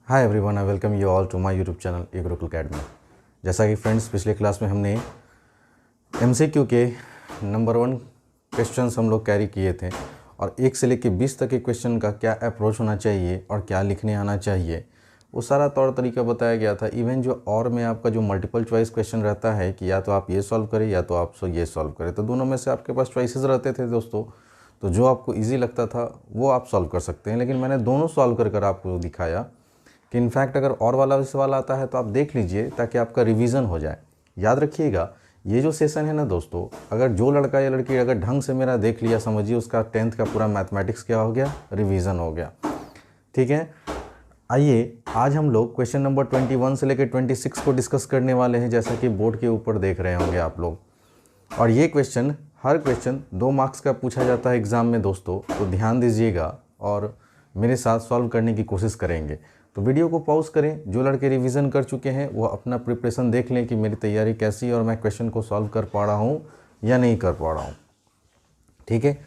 Hi everyone, I welcome you all to my YouTube channel A Gurukul academy. जैसा कि friends पिछले class में हमने एमसीक्यू के नंबर 1 क्वेश्चंस हम लोग कैरी किए थे और 1 से लेकर 20 तक के क्वेश्चन का क्या अप्रोच होना चाहिए और क्या लिखने आना चाहिए वो सारा तौर तरीका बताया गया था। इवन जो और में आपका जो मल्टीपल चॉइस क्वेश्चन रहता है कि या तो आप ये सॉल्व करें या तो आप ये सॉल्व करें, तो दोनों में से आपके पास चॉइसेस रहते थे दोस्तों। तो जो आपको ईजी लगता था वो आप सॉल्व कर सकते हैं, लेकिन मैंने दोनों सॉल्व कर आपको दिखाया कि इनफैक्ट अगर और वाला सवाल आता है तो आप देख लीजिए ताकि आपका रिवीजन हो जाए। याद रखिएगा, ये जो सेशन है ना दोस्तों, अगर जो लड़का या लड़की अगर ढंग से मेरा देख लिया, समझिए उसका 10th का पूरा मैथमेटिक्स क्या हो गया, रिवीजन हो गया। ठीक है, आइए आज हम लोग क्वेश्चन नंबर 21 से लेकर 26 को डिस्कस करने वाले हैं, जैसा कि बोर्ड के ऊपर देख रहे होंगे आप लोग। और ये क्वेश्चन, हर क्वेश्चन 2 मार्क्स का पूछा जाता है एग्ज़ाम में दोस्तों, तो ध्यान दीजिएगा और मेरे साथ सॉल्व करने की कोशिश करेंगे। तो वीडियो को पॉज करें, जो लड़के रिवीजन कर चुके हैं वो अपना प्रिपरेशन देख लें कि मेरी तैयारी कैसी है और मैं क्वेश्चन को सॉल्व कर पा रहा हूँ या नहीं कर पा रहा हूँ। ठीक है,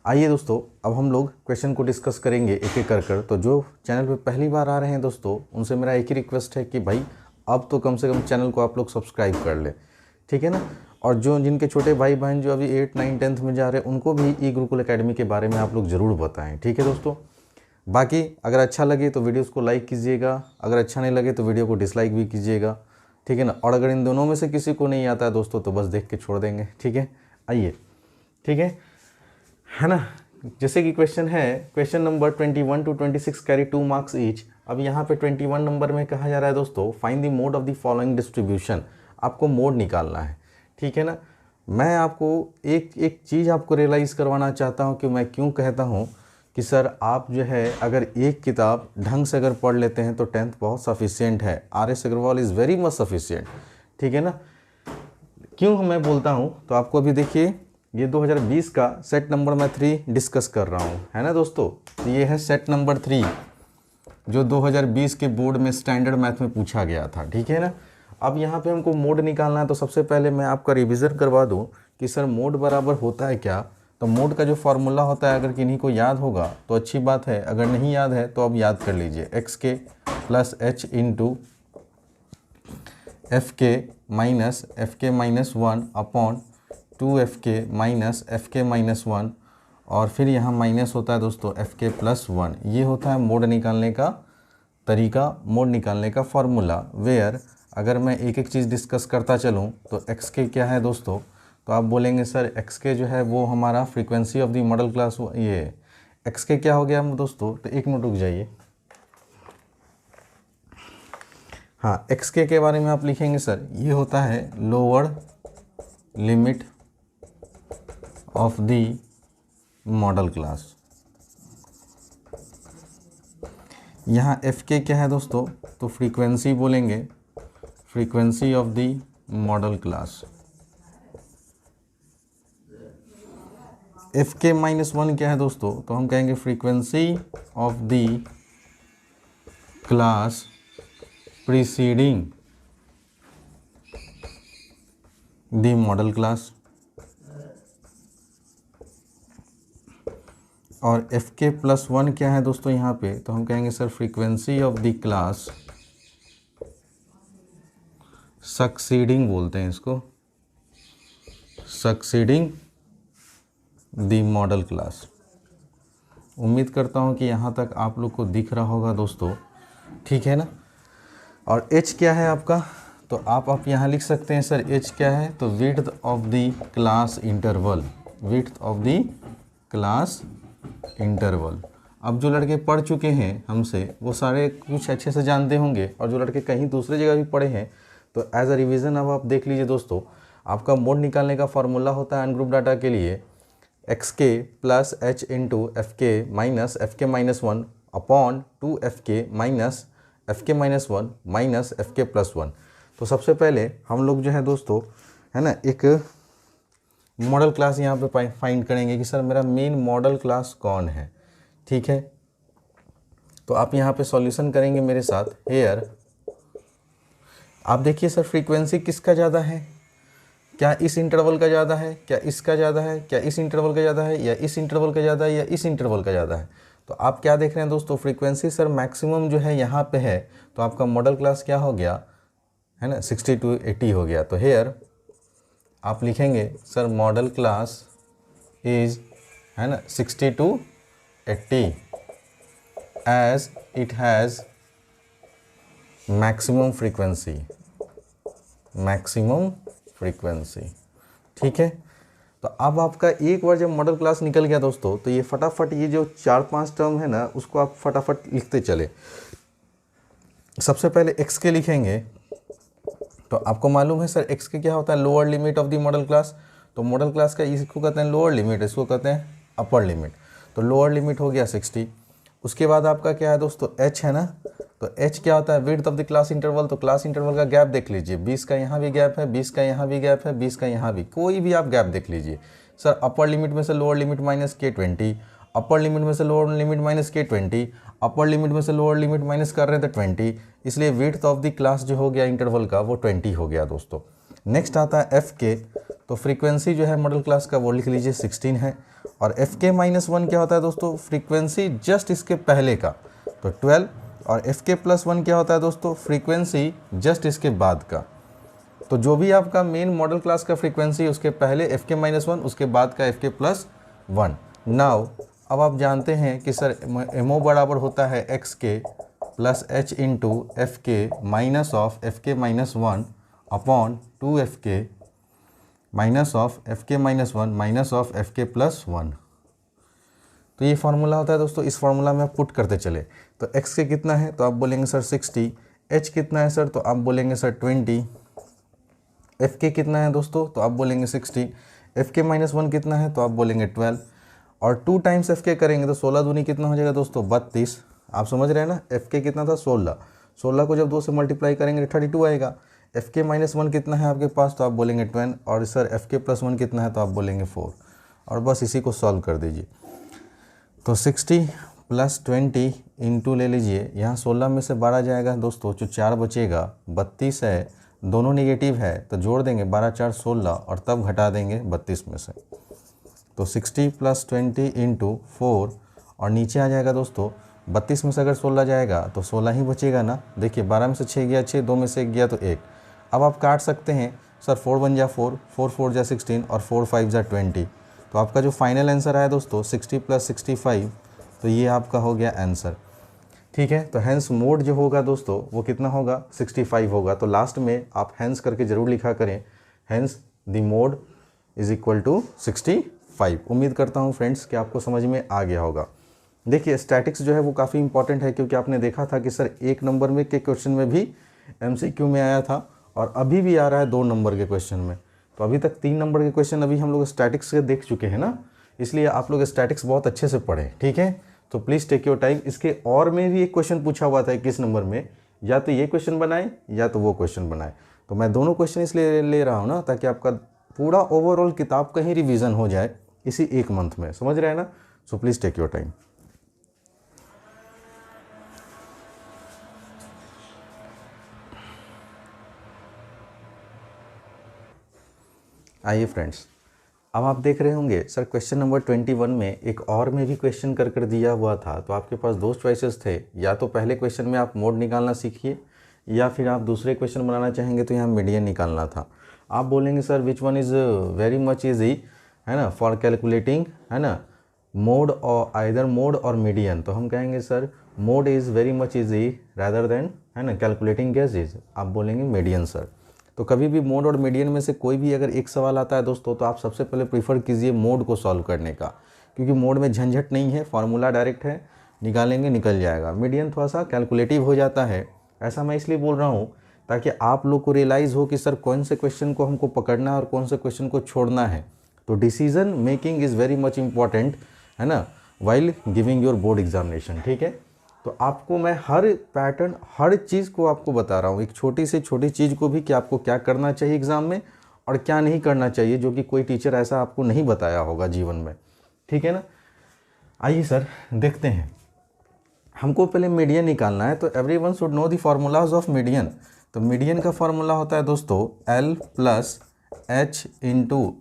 आइए दोस्तों अब हम लोग क्वेश्चन को डिस्कस करेंगे एक एक कर। तो जो चैनल पे पहली बार आ रहे हैं दोस्तों, उनसे मेरा एक ही रिक्वेस्ट है कि भाई अब तो कम से कम चैनल को आप लोग सब्सक्राइब कर लें, ठीक है ना। और जो जिनके छोटे भाई बहन जो अभी 8, 9, 10th में जा रहे हैं, उनको भी ई गुरुकुल अकेडमी के बारे में आप लोग ज़रूर बताएं, ठीक है दोस्तों। बाकी अगर अच्छा लगे तो वीडियोस को लाइक कीजिएगा, अगर अच्छा नहीं लगे तो वीडियो को डिसलाइक भी कीजिएगा, ठीक है ना। और अगर इन दोनों में से किसी को नहीं आता है दोस्तों तो बस देख के छोड़ देंगे, ठीक है। आइए, ठीक है ना। जैसे कि क्वेश्चन है, question number 21 to 26 carry 2 marks each. अब यहाँ पे 21 नंबर में कहा जा रहा है दोस्तों, find the mode of the following distribution. आपको मोड निकालना है, ठीक है ना। मैं आपको एक चीज़ आपको रियलाइज़ करवाना चाहता हूँ कि मैं क्यों कहता हूँ कि सर आप जो है अगर एक किताब ढंग से अगर पढ़ लेते हैं तो 10th बहुत सफिशिएंट है। RS Agrawal is very much sufficient, ठीक है ना। क्यों मैं बोलता हूँ तो आपको अभी देखिए, ये 2020 का सेट नंबर मैं 3 डिस्कस कर रहा हूँ, है ना दोस्तों। तो ये है सेट नंबर 3 जो 2020 के बोर्ड में स्टैंडर्ड मैथ में पूछा गया था, ठीक है ना। अब यहाँ पे हमको मोड निकालना है, तो सबसे पहले मैं आपका रिविज़न करवा दूँ कि सर मोड बराबर होता है क्या। तो मोड का जो फार्मूला होता है, अगर किन्हीं को याद होगा तो अच्छी बात है, अगर नहीं याद है तो अब याद कर लीजिए। XK plus H into FK minus FK minus 1 upon 2FK minus FK minus 1, और फिर यहाँ माइनस होता है दोस्तों FK प्लस 1। ये होता है मोड निकालने का तरीका, मोड निकालने का फार्मूला। वेयर अगर मैं एक एक चीज़ डिस्कस करता चलूँ तो XK क्या है दोस्तों, तो आप बोलेंगे सर XK जो है वो हमारा frequency of the model class, ये XK क्या हो गया दोस्तों। तो एक मिनट रुक जाइए। हाँ, XK के बारे में आप लिखेंगे सर ये होता है lower limit of the model class. यहाँ FK क्या है दोस्तों, तो फ्रीक्वेंसी बोलेंगे, frequency of the model class. FK minus 1 क्या है दोस्तों, तो हम कहेंगे frequency of the class preceding the model class. और FK प्लस 1 क्या है दोस्तों यहाँ पे, तो हम कहेंगे sir frequency of the class succeeding, बोलते हैं इसको सक्सीडिंग द मॉडल क्लास। उम्मीद करता हूँ कि यहाँ तक आप लोग को दिख रहा होगा दोस्तों, ठीक है ना। और H क्या है आपका, तो आप यहाँ लिख सकते हैं सर H क्या है, तो width of the class interval, width of the class interval. अब जो लड़के पढ़ चुके हैं हमसे वो सारे कुछ अच्छे से जानते होंगे, और जो लड़के कहीं दूसरी जगह भी पढ़े हैं तो एज अ रिवीजन अब आप देख लीजिए दोस्तों। आपका मोड निकालने का फार्मूला होता है अनग्रुप डाटा के लिए XK plus H into FK minus FK minus 1 upon 2FK minus FK minus 1 minus FK plus 1। तो सबसे पहले हम लोग जो है दोस्तों, है ना, एक मॉडल क्लास यहाँ पे फाइंड करेंगे कि सर मेरा मेन मॉडल क्लास कौन है, ठीक है। तो आप यहाँ पे सॉल्यूशन करेंगे मेरे साथ। हेयर आप देखिए सर फ्रीक्वेंसी किसका ज़्यादा है, क्या इस इंटरवल का ज़्यादा है, क्या इसका ज़्यादा है, क्या इस इंटरवल का ज़्यादा है, या इस इंटरवल का ज़्यादा है, या इस इंटरवल का ज़्यादा है। तो आप क्या देख रहे हैं दोस्तों, फ्रीक्वेंसी सर मैक्सिमम जो है यहाँ पे है, तो आपका मॉडल क्लास क्या हो गया है ना, 60 to 80 हो गया। तो हेयर आप लिखेंगे सर मॉडल क्लास इज है ना 60 to 80 as it has maximum frequency, maximum frequency. ठीक है, तो अब आपका एक बार जब मॉडल क्लास निकल गया दोस्तों, तो ये फटाफट ये जो 4-5 टर्म है ना, उसको आप फटाफट लिखते चले। सबसे पहले एक्स के लिखेंगे, तो आपको मालूम है सर एक्स के क्या होता है, lower limit of the model class. तो मॉडल क्लास का इसको कहते हैं लोअर लिमिट, इसको कहते हैं अपर लिमिट। तो लोअर लिमिट हो गया 60। उसके बाद आपका क्या है दोस्तों, एच है ना, तो एच क्या होता है, width of the class interval. तो क्लास इंटरवल का गैप देख लीजिए, 20 का यहाँ भी गैप है, 20 का यहाँ भी गैप है, 20 का यहाँ भी, कोई भी आप गैप देख लीजिए। सर अपर लिमिट में से लोअर लिमिट माइनस के 20, अपर लिमिट में से लोअर लिमिट माइनस के 20, अपर लिमिट में से लोअर लिमिट माइनस कर रहे थे 20, इसलिए विड्थ ऑफ द क्लास जो हो गया इंटरवल का वो 20 हो गया दोस्तों। नेक्स्ट आता है एफ के, तो फ्रीक्वेंसी जो है मॉडल क्लास का वो लिख लीजिए 16 है। और एफ के -1 क्या होता है दोस्तों, फ्रीक्वेंसी जस्ट इसके पहले का, तो 12। और एफ के +1 क्या होता है दोस्तों, फ्रीक्वेंसी जस्ट इसके बाद का। तो जो भी आपका मेन मॉडल क्लास का फ्रीक्वेंसी उसके पहले एफ के -1, उसके बाद का एफ के +1। नाउ अब आप जानते हैं कि सर एमओ बराबर होता है एक्स के प्लस एच इंटू एफ के माइनस ऑफ एफ के -1 अपॉन 2 एफ के माइनस ऑफ एफ के -1 माइनस ऑफ एफ के +1। तो ये फार्मूला होता है दोस्तों, इस फार्मूला में आप पुट करते चले। तो x के कितना है, तो आप बोलेंगे सर 60। h कितना है सर, तो आप बोलेंगे सर 20। f के कितना है दोस्तों, तो आप बोलेंगे 60। f के -1 कितना है, तो आप बोलेंगे 12। और 2 टाइम्स f के करेंगे तो 16 दूनी कितना हो जाएगा दोस्तों, 32। आप समझ रहे हैं ना, f के कितना था 16, 16 को जब 2 से मल्टीप्लाई करेंगे 32 आएगा। f के -1 कितना है आपके पास, तो आप बोलेंगे 10। और सर f के +1 कितना है, तो आप बोलेंगे 4। और बस इसी को सॉल्व कर दीजिए। तो 60 + 20 इंटू ले लीजिए, यहाँ 16 में से 12 जाएगा दोस्तों, जो 4 बचेगा, 32 है, दोनों नेगेटिव है तो जोड़ देंगे 12 4 16 और तब घटा देंगे 32 में से। तो 60 + 20 इंटू 4 और नीचे आ जाएगा दोस्तों 32 में से अगर 16 जाएगा तो 16 ही बचेगा ना। देखिए 12 में से 6 गया 6, 2 में से 1 गया तो 1। अब आप काट सकते हैं सर, 4 × 1 = 4, 4 × 4 = 16 और 4 × 5 = 20। तो आपका जो फाइनल आंसर आया दोस्तों 60 + 65, तो ये आपका हो गया आंसर। ठीक है, तो हैंस मोड जो होगा दोस्तों वो कितना होगा, 65 होगा। तो लास्ट में आप हैंस करके ज़रूर लिखा करें, हैंस द मोड = 65। उम्मीद करता हूँ फ्रेंड्स कि आपको समझ में आ गया होगा। देखिए स्टैटिक्स जो है वो काफ़ी इंपॉर्टेंट है, क्योंकि आपने देखा था कि सर 1 नंबर में के क्वेश्चन में भी MCQ में आया था और अभी भी आ रहा है 2 नंबर के क्वेश्चन में। तो अभी तक 3 नंबर के क्वेश्चन अभी हम लोग स्टैटिक्स से देख चुके हैं ना, इसलिए आप लोग स्टैटिक्स बहुत अच्छे से पढ़ें। ठीक है, तो प्लीज़ टेक योर टाइम। इसके और में भी एक क्वेश्चन पूछा हुआ था 21 नंबर में, या तो ये क्वेश्चन बनाए या तो वो क्वेश्चन बनाए। तो मैं दोनों क्वेश्चन इसलिए ले रहा हूँ ना, ताकि आपका पूरा ओवरऑल किताब का ही रिवीजन हो जाए इसी 1 मंथ में, समझ रहे हैं ना। So please take your time. आइए फ्रेंड्स, अब आप देख रहे होंगे सर क्वेश्चन नंबर 21 में एक और में भी क्वेश्चन कर दिया हुआ था। तो आपके पास 2 चॉइसेस थे, या तो पहले क्वेश्चन में आप मोड निकालना सीखिए, या फिर आप दूसरे क्वेश्चन बनाना चाहेंगे तो यहाँ मीडियन निकालना था। आप बोलेंगे sir which one is very much easy, है ना, फॉर कैलकुलेटिंग, है ना, मोड और आइदर मोड और मीडियन। तो हम कहेंगे sir mode is very much easy rather than, है ना, कैलकुलेटिंग गेसेस। आप बोलेंगे मीडियन सर। तो कभी भी मोड और मीडियन में से कोई भी अगर एक सवाल आता है दोस्तों, तो आप सबसे पहले प्रीफर कीजिए मोड को सॉल्व करने का, क्योंकि मोड में झंझट नहीं है, फार्मूला डायरेक्ट है, निकालेंगे निकल जाएगा। मीडियन थोड़ा सा कैलकुलेटिव हो जाता है। ऐसा मैं इसलिए बोल रहा हूँ ताकि आप लोग को रियलाइज़ हो कि सर कौन से क्वेश्चन को हमको पकड़ना है और कौन से क्वेश्चन को छोड़ना है। तो decision making is very much important, है ना, while giving your board examination. ठीक है, तो आपको मैं हर पैटर्न, हर चीज़ को आपको बता रहा हूँ, एक छोटी से छोटी चीज़ को भी कि आपको क्या करना चाहिए एग्ज़ाम में और क्या नहीं करना चाहिए, जो कि कोई टीचर ऐसा आपको नहीं बताया होगा जीवन में। ठीक है ना। आइए सर देखते हैं, हमको पहले मीडियन निकालना है। तो everyone should know the formulas of median. तो मीडियन का फार्मूला होता है दोस्तों L + H ×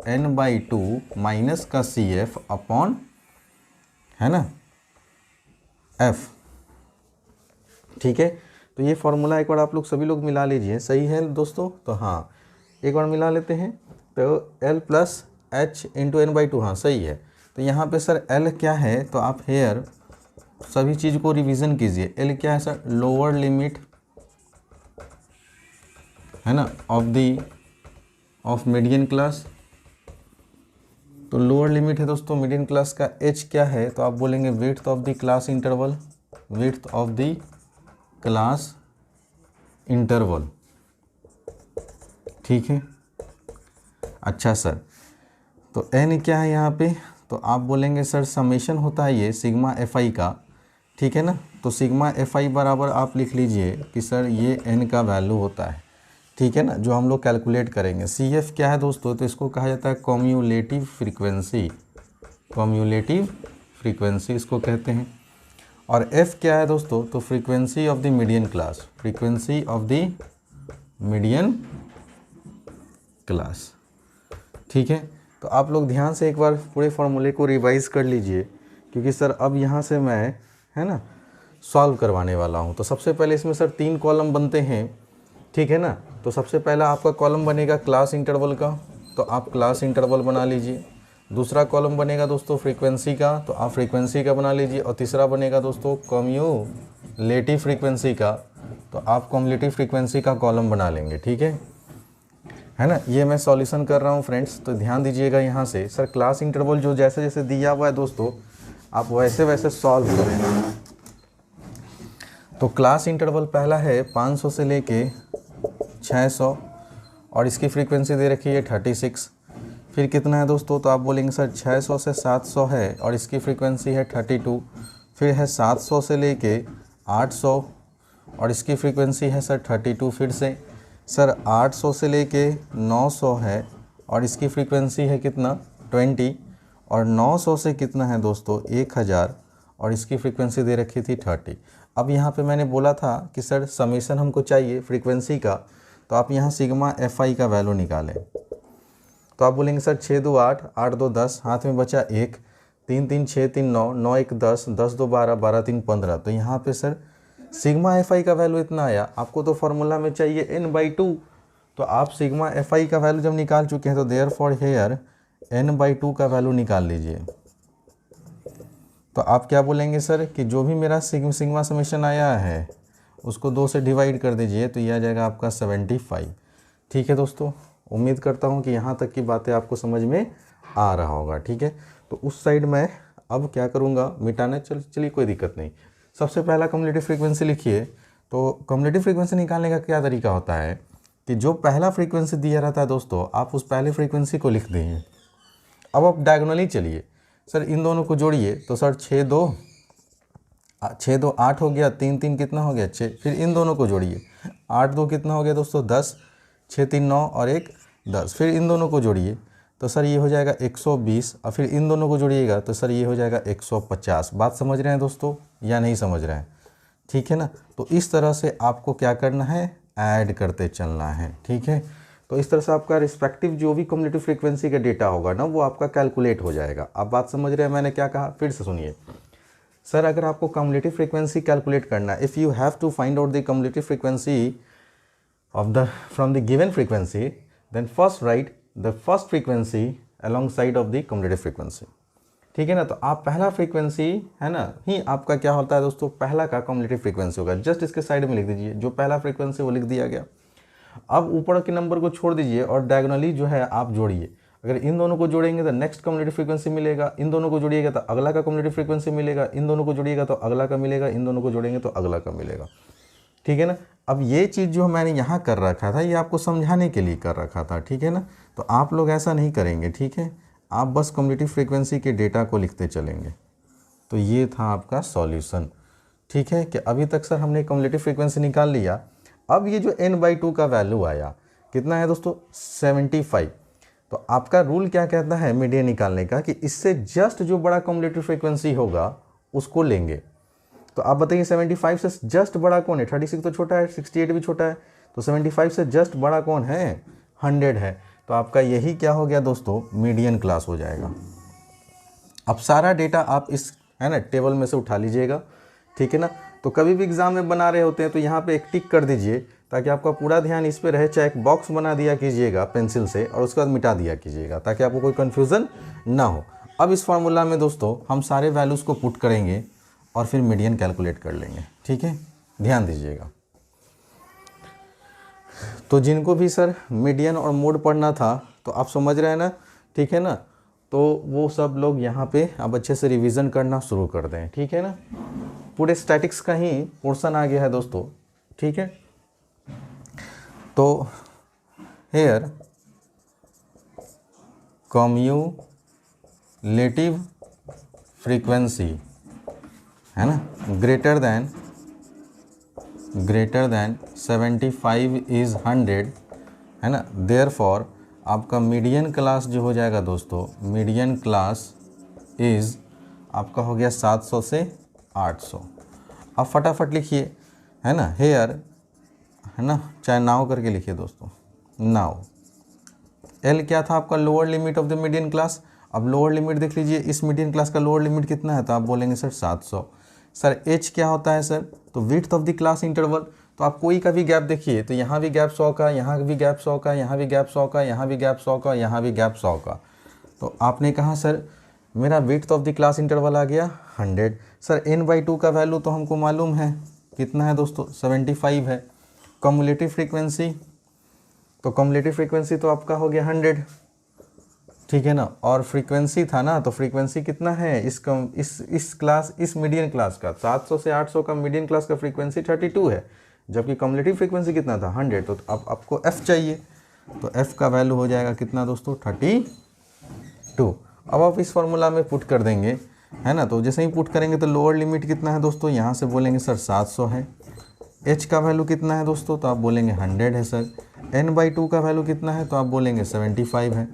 n/2 - का CF अपॉन, है ना, एफ। ठीक है, तो ये फॉर्मूला एक बार आप लोग सभी लोग मिला लीजिए। सही है दोस्तों? तो हाँ, एक बार मिला लेते हैं। तो L plus H into N by two, हाँ सही है। तो यहाँ पे सर L क्या है, तो आप हेयर सभी चीज़ को रिवीजन कीजिए। L क्या है सर? लोअर लिमिट है ना ऑफ मीडियन क्लास। तो लोअर लिमिट है दोस्तों मीडियन क्लास का। H क्या है, तो आप बोलेंगे width of the class interval, width of the class interval. ठीक है, अच्छा सर, तो N क्या है यहाँ पे, तो आप बोलेंगे सर समेशन होता है ये सिग्मा FI का। ठीक है ना, तो सिग्मा FI बराबर आप लिख लीजिए कि सर ये N का वैल्यू होता है। ठीक है ना, जो हम लोग कैलकुलेट करेंगे। CF क्या है दोस्तों, तो इसको कहा जाता है कम्युलेटिव फ्रीक्वेंसी, कम्युलेटिव फ्रीक्वेंसी इसको कहते हैं। और F क्या है दोस्तों, तो frequency of the median class, frequency of the median class. ठीक है, तो आप लोग ध्यान से एक बार पूरे फॉर्मूले को रिवाइज कर लीजिए, क्योंकि सर अब यहाँ से मैं है ना सॉल्व करवाने वाला हूँ। तो सबसे पहले इसमें सर 3 कॉलम बनते हैं। ठीक है ना, तो सबसे पहला आपका कॉलम बनेगा क्लास इंटरवल का, तो आप क्लास इंटरवल बना लीजिए। दूसरा कॉलम बनेगा दोस्तों फ्रीक्वेंसी का, तो आप फ्रीक्वेंसी का बना लीजिए। और तीसरा बनेगा दोस्तों कम्युलेटिव फ्रीक्वेंसी का, तो आप कम्युलेटिव फ्रीक्वेंसी का कॉलम बना लेंगे। ठीक है ना। ये मैं सॉल्यूशन कर रहा हूँ फ्रेंड्स, तो ध्यान दीजिएगा यहाँ से। सर क्लास इंटरवल जो जैसे जैसे दिया हुआ है दोस्तों, आप वैसे वैसे सॉल्व करें। तो क्लास इंटरवल पहला है 500 से लेके 600 और इसकी फ्रीक्वेंसी दे रखी है 36। फिर कितना है दोस्तों, तो आप बोलेंगे सर 600 से 700 है और इसकी फ्रीक्वेंसी है 32। फिर है 700 से लेके 800 और इसकी फ्रीक्वेंसी है सर 32। फिर से सर 800 से लेके 900 है और इसकी फ्रीक्वेंसी है कितना 20। और 900 से कितना है दोस्तों 1000 और इसकी फ्रीक्वेंसी दे रखी थी 30। अब यहाँ पे मैंने बोला था कि सर समेशन हमको चाहिए फ्रीक्वेंसी का, तो आप यहाँ सिग्मा FI का वैल्यू निकालें। तो आप बोलेंगे सर 6 2 8, 8 2 10, हाथ में बचा 1, 3 3 6 3 9, 9 1 10, 10 2 12, 12 3 15। तो यहाँ पे सर सिग्मा FI का वैल्यू इतना आया। आपको तो फॉर्मूला में चाहिए n/2, तो आप सिग्मा FI का वैल्यू जब निकाल चुके हैं तो देयरफॉर हेयर n/2 का वैल्यू निकाल लीजिए। तो आप क्या बोलेंगे सर कि जो भी मेरा सिग्मा समेशन आया है उसको 2 से डिवाइड कर दीजिए, तो यह आ जाएगा आपका 75। ठीक है दोस्तों, उम्मीद करता हूँ कि यहाँ तक की बातें आपको समझ में आ रहा होगा। ठीक है, तो उस साइड मैं अब क्या करूँगा, मिटाना। चलिए कोई दिक्कत नहीं। सबसे पहला कम्युलेटिव फ्रीक्वेंसी लिखिए। तो कम्युलेटिव फ्रीक्वेंसी निकालने का क्या तरीका होता है कि जो पहला फ्रीक्वेंसी दिया रहता है दोस्तों, आप उस पहले फ्रीक्वेंसी को लिख दीजिए। अब आप डायगोनली चलिए, सर इन दोनों को जोड़िए। तो सर 6 2 8 हो गया, 3 3 कितना हो गया 6। फिर इन दोनों को जोड़िए, 8 2 कितना हो गया दोस्तों 10, 6 3 9 और 1 10। फिर इन दोनों को जोड़िए, तो सर ये हो जाएगा 120। और फिर इन दोनों को जोड़िएगा तो सर ये हो जाएगा 150। बात समझ रहे हैं दोस्तों या नहीं समझ रहे हैं? ठीक है ना। तो इस तरह से आपको क्या करना है, ऐड करते चलना है। ठीक है, तो इस तरह से आपका रिस्पेक्टिव जो भी कम्युलेटिव फ्रीक्वेंसी का डेटा होगा ना, वो आपका कैलकुलेट हो जाएगा। आप बात समझ रहे हैं मैंने क्या कहा? फिर से सुनिए सर, अगर आपको कम्युलेटिव फ्रीक्वेंसी कैलकुलेट करना है, if you have to find out the cumulative frequency from the given frequency, then first write the first frequency alongside of the cumulative frequency। ठीक है ना। तो आप पहला फ्रीक्वेंसी है ना ही आपका क्या होता है दोस्तों, पहला का कम्युलेटिव फ्रीक्वेंसी होगा। जस्ट इसके साइड में लिख दीजिए, जो पहला फ्रीक्वेंसी वो लिख दिया गया। अब ऊपर के नंबर को छोड़ दीजिए और डायगोनली जो है आप जोड़िए। अगर इन दोनों को जोड़ेंगे तो नेक्स्ट कम्युलेटिव फ्रीक्वेंसी मिलेगा, इन दोनों को जोड़िएगा तो अगला का कम्युलेटिव फ्रीक्वेंसी मिलेगा, इन दोनों को जोड़िएगा तो अगला का मिलेगा, इन दोनों को जोड़ेंगे तो अगला का मिलेगा। ठीक है ना। अब ये चीज़ जो मैंने यहाँ कर रखा था, ये आपको समझाने के लिए कर रखा था। ठीक है ना, तो आप लोग ऐसा नहीं करेंगे। ठीक है, आप बस कम्युलेटिव फ्रीक्वेंसी के डेटा को लिखते चलेंगे। तो ये था आपका सॉल्यूशन। ठीक है, कि अभी तक सर हमने कम्युलेटिव फ्रीक्वेंसी निकाल लिया। अब ये जो n/2 का वैल्यू आया कितना है दोस्तों 75। तो आपका रूल क्या कहता है मीडियन निकालने का, कि इससे जस्ट जो बड़ा कम्युलेटिव फ्रीक्वेंसी होगा उसको लेंगे। तो आप बताइए 75 से जस्ट बड़ा कौन है? 36 तो छोटा है, 68 भी छोटा है, तो 75 से जस्ट बड़ा कौन है? 100 है। तो आपका यही क्या हो गया दोस्तों, मीडियन क्लास हो जाएगा। अब सारा डेटा आप इस है ना टेबल में से उठा लीजिएगा। ठीक है ना। तो कभी भी एग्ज़ाम में बना रहे होते हैं तो यहाँ पे एक टिक कर दीजिए ताकि आपका पूरा ध्यान इस पे रहे। चाहे एक बॉक्स बना दिया कीजिएगा पेंसिल से और उसके बाद मिटा दिया कीजिएगा ताकि आपको कोई कन्फ्यूज़न ना हो। अब इस फार्मूला में दोस्तों हम सारे वैल्यूज़ को पुट करेंगे और फिर मीडियन कैलकुलेट कर लेंगे, ठीक है, ध्यान दीजिएगा। तो जिनको भी सर मीडियन और मोड पढ़ना था तो आप समझ रहे हैं ना, ठीक है ना, तो वो सब लोग यहाँ पे अब अच्छे से रिवीजन करना शुरू कर दें, ठीक है ना। पूरे स्टैटिक्स का ही पोर्शन आ गया है दोस्तों, ठीक है। तो हेयर कम्यूलेटिव फ्रीक्वेंसी है ना ग्रेटर देन 75 इज़ 100 है ना। देयरफॉर आपका मीडियन क्लास जो हो जाएगा दोस्तों, मीडियन क्लास इज़ आपका हो गया 700 से 800। अब फटाफट लिखिए, है ना, हेयर, है ना, चाहे नाउ करके लिखिए दोस्तों, नाउ एल क्या था आपका, lower limit of the median class. अब लोअर लिमिट देख लीजिए, इस मीडियन क्लास का लोअर लिमिट कितना है, तो आप बोलेंगे सर 700। सर एच क्या होता है सर, तो width of the class interval. तो आप कोई का भी गैप देखिए तो यहाँ भी गैप 100 का, यहाँ भी गैप 100 का, यहाँ भी गैप 100 का, यहाँ भी गैप 100 का, यहाँ भी गैप 100 का। तो आपने कहा सर मेरा width of the class interval आ गया 100। सर n/2 का वैल्यू तो हमको मालूम है कितना है दोस्तों, 75 है। कम्युलेटिव फ्रीक्वेंसी, तो कम्युलेटिव फ्रीक्वेंसी तो आपका हो गया 100, ठीक है ना। और फ्रीक्वेंसी था ना, तो फ्रीक्वेंसी कितना है इस क्लास, इस मीडियन क्लास का 700 से 800 का मीडियन क्लास का फ्रीक्वेंसी 32 है, जबकि कम्युलेटिव फ्रीक्वेंसी कितना था 100। तो अब आपको f चाहिए, तो f का वैल्यू हो जाएगा कितना दोस्तों, 32। अब आप इस फार्मूला में पुट कर देंगे, है ना। तो जैसे ही पुट करेंगे तो लोअर लिमिट कितना है दोस्तों, यहाँ से बोलेंगे सर 700 है। h का वैल्यू कितना है दोस्तों, तो आप बोलेंगे 100 है सर। n/2 का वैल्यू कितना है, तो आप बोलेंगे 75 है।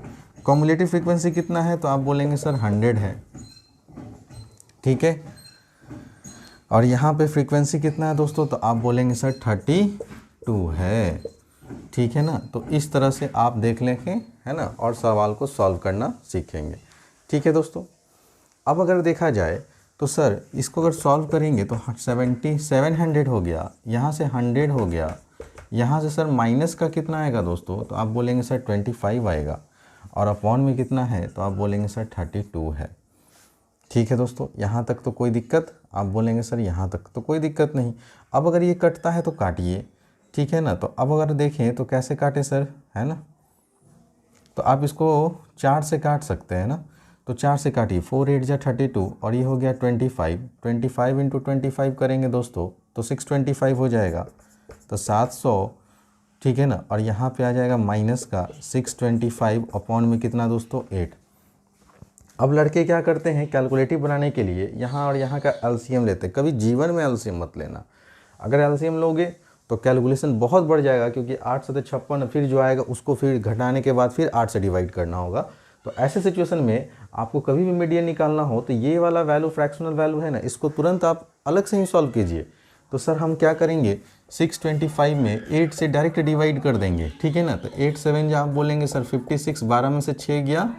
कम्युलेटिव फ्रीक्वेंसी कितना है, तो आप बोलेंगे सर 100 है, ठीक है। और यहाँ पे फ्रीक्वेंसी कितना है दोस्तों, तो आप बोलेंगे सर 32 है, ठीक है ना। तो इस तरह से आप देख लेंगे, है ना, और सवाल को सॉल्व करना सीखेंगे, ठीक है दोस्तों। अब अगर देखा जाए तो सर इसको अगर सॉल्व करेंगे तो 700 हो गया, यहाँ से 100 हो गया, यहाँ से सर माइनस का कितना आएगा दोस्तों, तो आप बोलेंगे सर 25 आएगा, और अपॉन में कितना है, तो आप बोलेंगे सर 32 है, ठीक है दोस्तों। यहाँ तक तो कोई दिक्कत, आप बोलेंगे सर यहाँ तक तो कोई दिक्कत नहीं। अब अगर ये कटता है तो काटिए, ठीक है ना। तो अब अगर देखें तो कैसे काटे सर, है ना, तो आप इसको 4 से काट सकते हैं ना। तो 4 से काटिए, 4 8 जा 32 और ये हो गया 25। 25 इंटू 25 करेंगे दोस्तों तो 625 हो जाएगा, तो 700, ठीक है ना। और यहाँ पे आ जाएगा माइनस का 625 अपॉन में कितना दोस्तों 8। अब लड़के क्या करते हैं, कैलकुलेटिव बनाने के लिए यहाँ और यहाँ का एलसीएम लेते हैं। कभी जीवन में एलसीएम मत लेना, अगर एलसीएम लोगे तो कैलकुलेशन बहुत बढ़ जाएगा, क्योंकि 8 से 56 फिर जो आएगा उसको फिर घटाने के बाद फिर 8 से डिवाइड करना होगा। तो ऐसे सिचुएशन में आपको कभी भी मीडियन निकालना हो तो ये वाला वैल्यू फ्रैक्शनल वैल्यू है ना, इसको तुरंत आप अलग से ही सॉल्व कीजिए। तो सर हम क्या करेंगे, 625 में 8 से डायरेक्ट डिवाइड कर देंगे, ठीक है ना। तो 8 7 आप बोलेंगे सर 56, 12 में से 6 गया,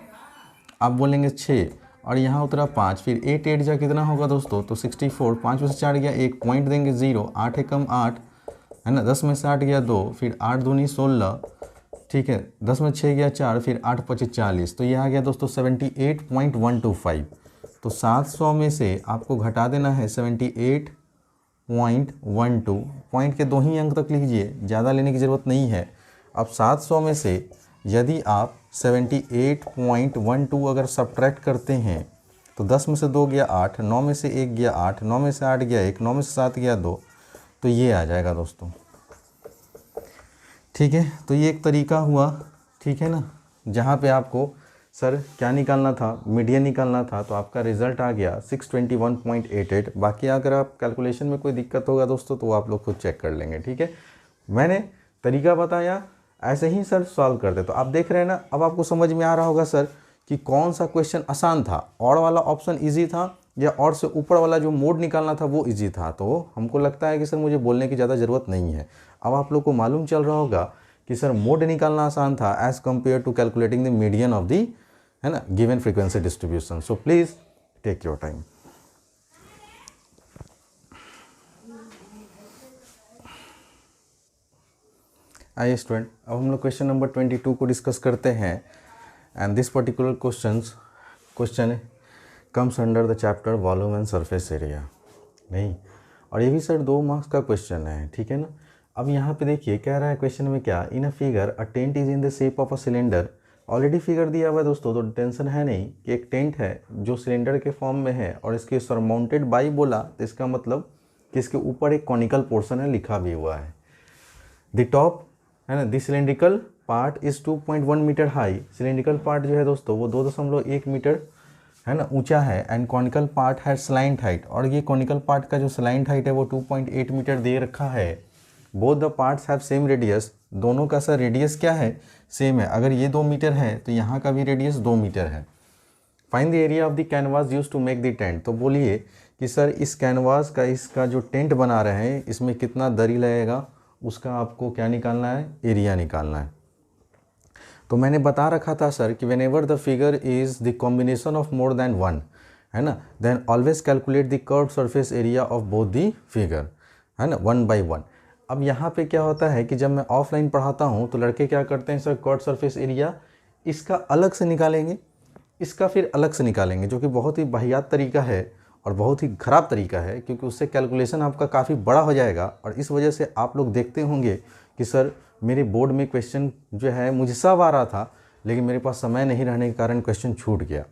आप बोलेंगे 6 और यहाँ उतरा 5, फिर 8 8 जा कितना होगा दोस्तों, तो 64, 5 में से 4 गया, 1 पॉइंट देंगे 0, 8 एकम 8, है ना, 10 में से 8 गया 2, फिर 8 दूनी 16, ठीक है, 10 में 6 गया 4, फिर 8 5 40, तो ये आ गया दोस्तों 78.125। तो 700 में से आपको घटा देना है 78.12, पॉइंट के 2 ही अंक तक लीजिए, ज़्यादा लेने की ज़रूरत नहीं है। अब 700 में से यदि आप 78.12 अगर सब्ट्रैक्ट करते हैं तो 10 में से 2 गया 8, 9 में से 1 गया 8, 9 में से 8 गया 1, 9 में से 7 गया 2, तो ये आ जाएगा दोस्तों, ठीक है। तो ये एक तरीका हुआ, ठीक है ना, जहाँ पे आपको सर क्या निकालना था, मीडियन निकालना था, तो आपका रिज़ल्ट आ गया 621.88। बाकी अगर आप कैलकुलेशन में कोई दिक्कत होगा दोस्तों तो आप लोग खुद चेक कर लेंगे, ठीक है। मैंने तरीका बताया, ऐसे ही सर सॉल्व करते। तो आप देख रहे हैं ना, अब आपको समझ में आ रहा होगा सर कि कौन सा क्वेश्चन आसान था, और वाला ऑप्शन इजी था या और से ऊपर वाला जो मोड निकालना था वो इजी था। तो हमको लगता है कि सर मुझे बोलने की ज़्यादा ज़रूरत नहीं है। अब आप लोग को मालूम चल रहा होगा कि सर मोड निकालना आसान था as compare to calculating the median of the, है ना, given frequency distribution. So please take your time. आइए स्टूडेंट, अब हम लोग क्वेश्चन नंबर 22 को डिस्कस करते हैं। And this particular question comes under the chapter volume and surface area. नहीं, और ये भी सर 2 मार्क्स का क्वेश्चन है, ठीक है ना। अब यहाँ पे देखिए कह रहा है क्वेश्चन में क्या, in a figure a tent is in the shape of a cylinder. Already figure दिया हुआ है दोस्तों, तो टेंशन है नहीं कि एक टेंट है जो सिलेंडर के फॉर्म में है और इसके सरमाउंटेड बाई बोला तो इसका मतलब कि इसके ऊपर एक कॉनिकल पोर्शन है, लिखा भी हुआ है। द टॉप है ना, the cylindrical part is 2.1 metre high. Cylindrical part जो है दोस्तों वो 2.1 मीटर है ना ऊंचा है। एंड कॉनिकल पार्ट है स्लाइंट हाइट, और ये कॉनिकल पार्ट का जो स्लाइंट हाइट है वो 2.8 मीटर दे रखा है। Both the parts have same radius, दोनों का सर रेडियस क्या है, सेम है। अगर ये 2 मीटर है तो यहाँ का भी रेडियस 2 मीटर है। Find the area of the canvas use to make the tent. तो बोलिए कि सर इस कैनवास का, इसका जो टेंट बना रहे हैं इसमें कितना दरी लगेगा, उसका आपको क्या निकालना है, एरिया निकालना है। तो मैंने बता रखा था सर कि whenever the figure is the combination of more than 1 है ना, then always calculate the curve surface area of both the figure है ना, 1 by 1। अब यहाँ पे क्या होता है कि जब मैं ऑफलाइन पढ़ाता हूँ तो लड़के क्या करते हैं सर, कर्व सरफेस एरिया इसका अलग से निकालेंगे, इसका फिर अलग से निकालेंगे, जो कि बहुत ही वाहियात तरीका है और बहुत ही ख़राब तरीका है, क्योंकि उससे कैलकुलेशन आपका काफ़ी बड़ा हो जाएगा। और इस वजह से आप लोग देखते होंगे कि सर मेरे बोर्ड में क्वेश्चन जो है मुझे सब आ रहा था, लेकिन मेरे पास समय नहीं रहने के कारण क्वेश्चन छूट गया।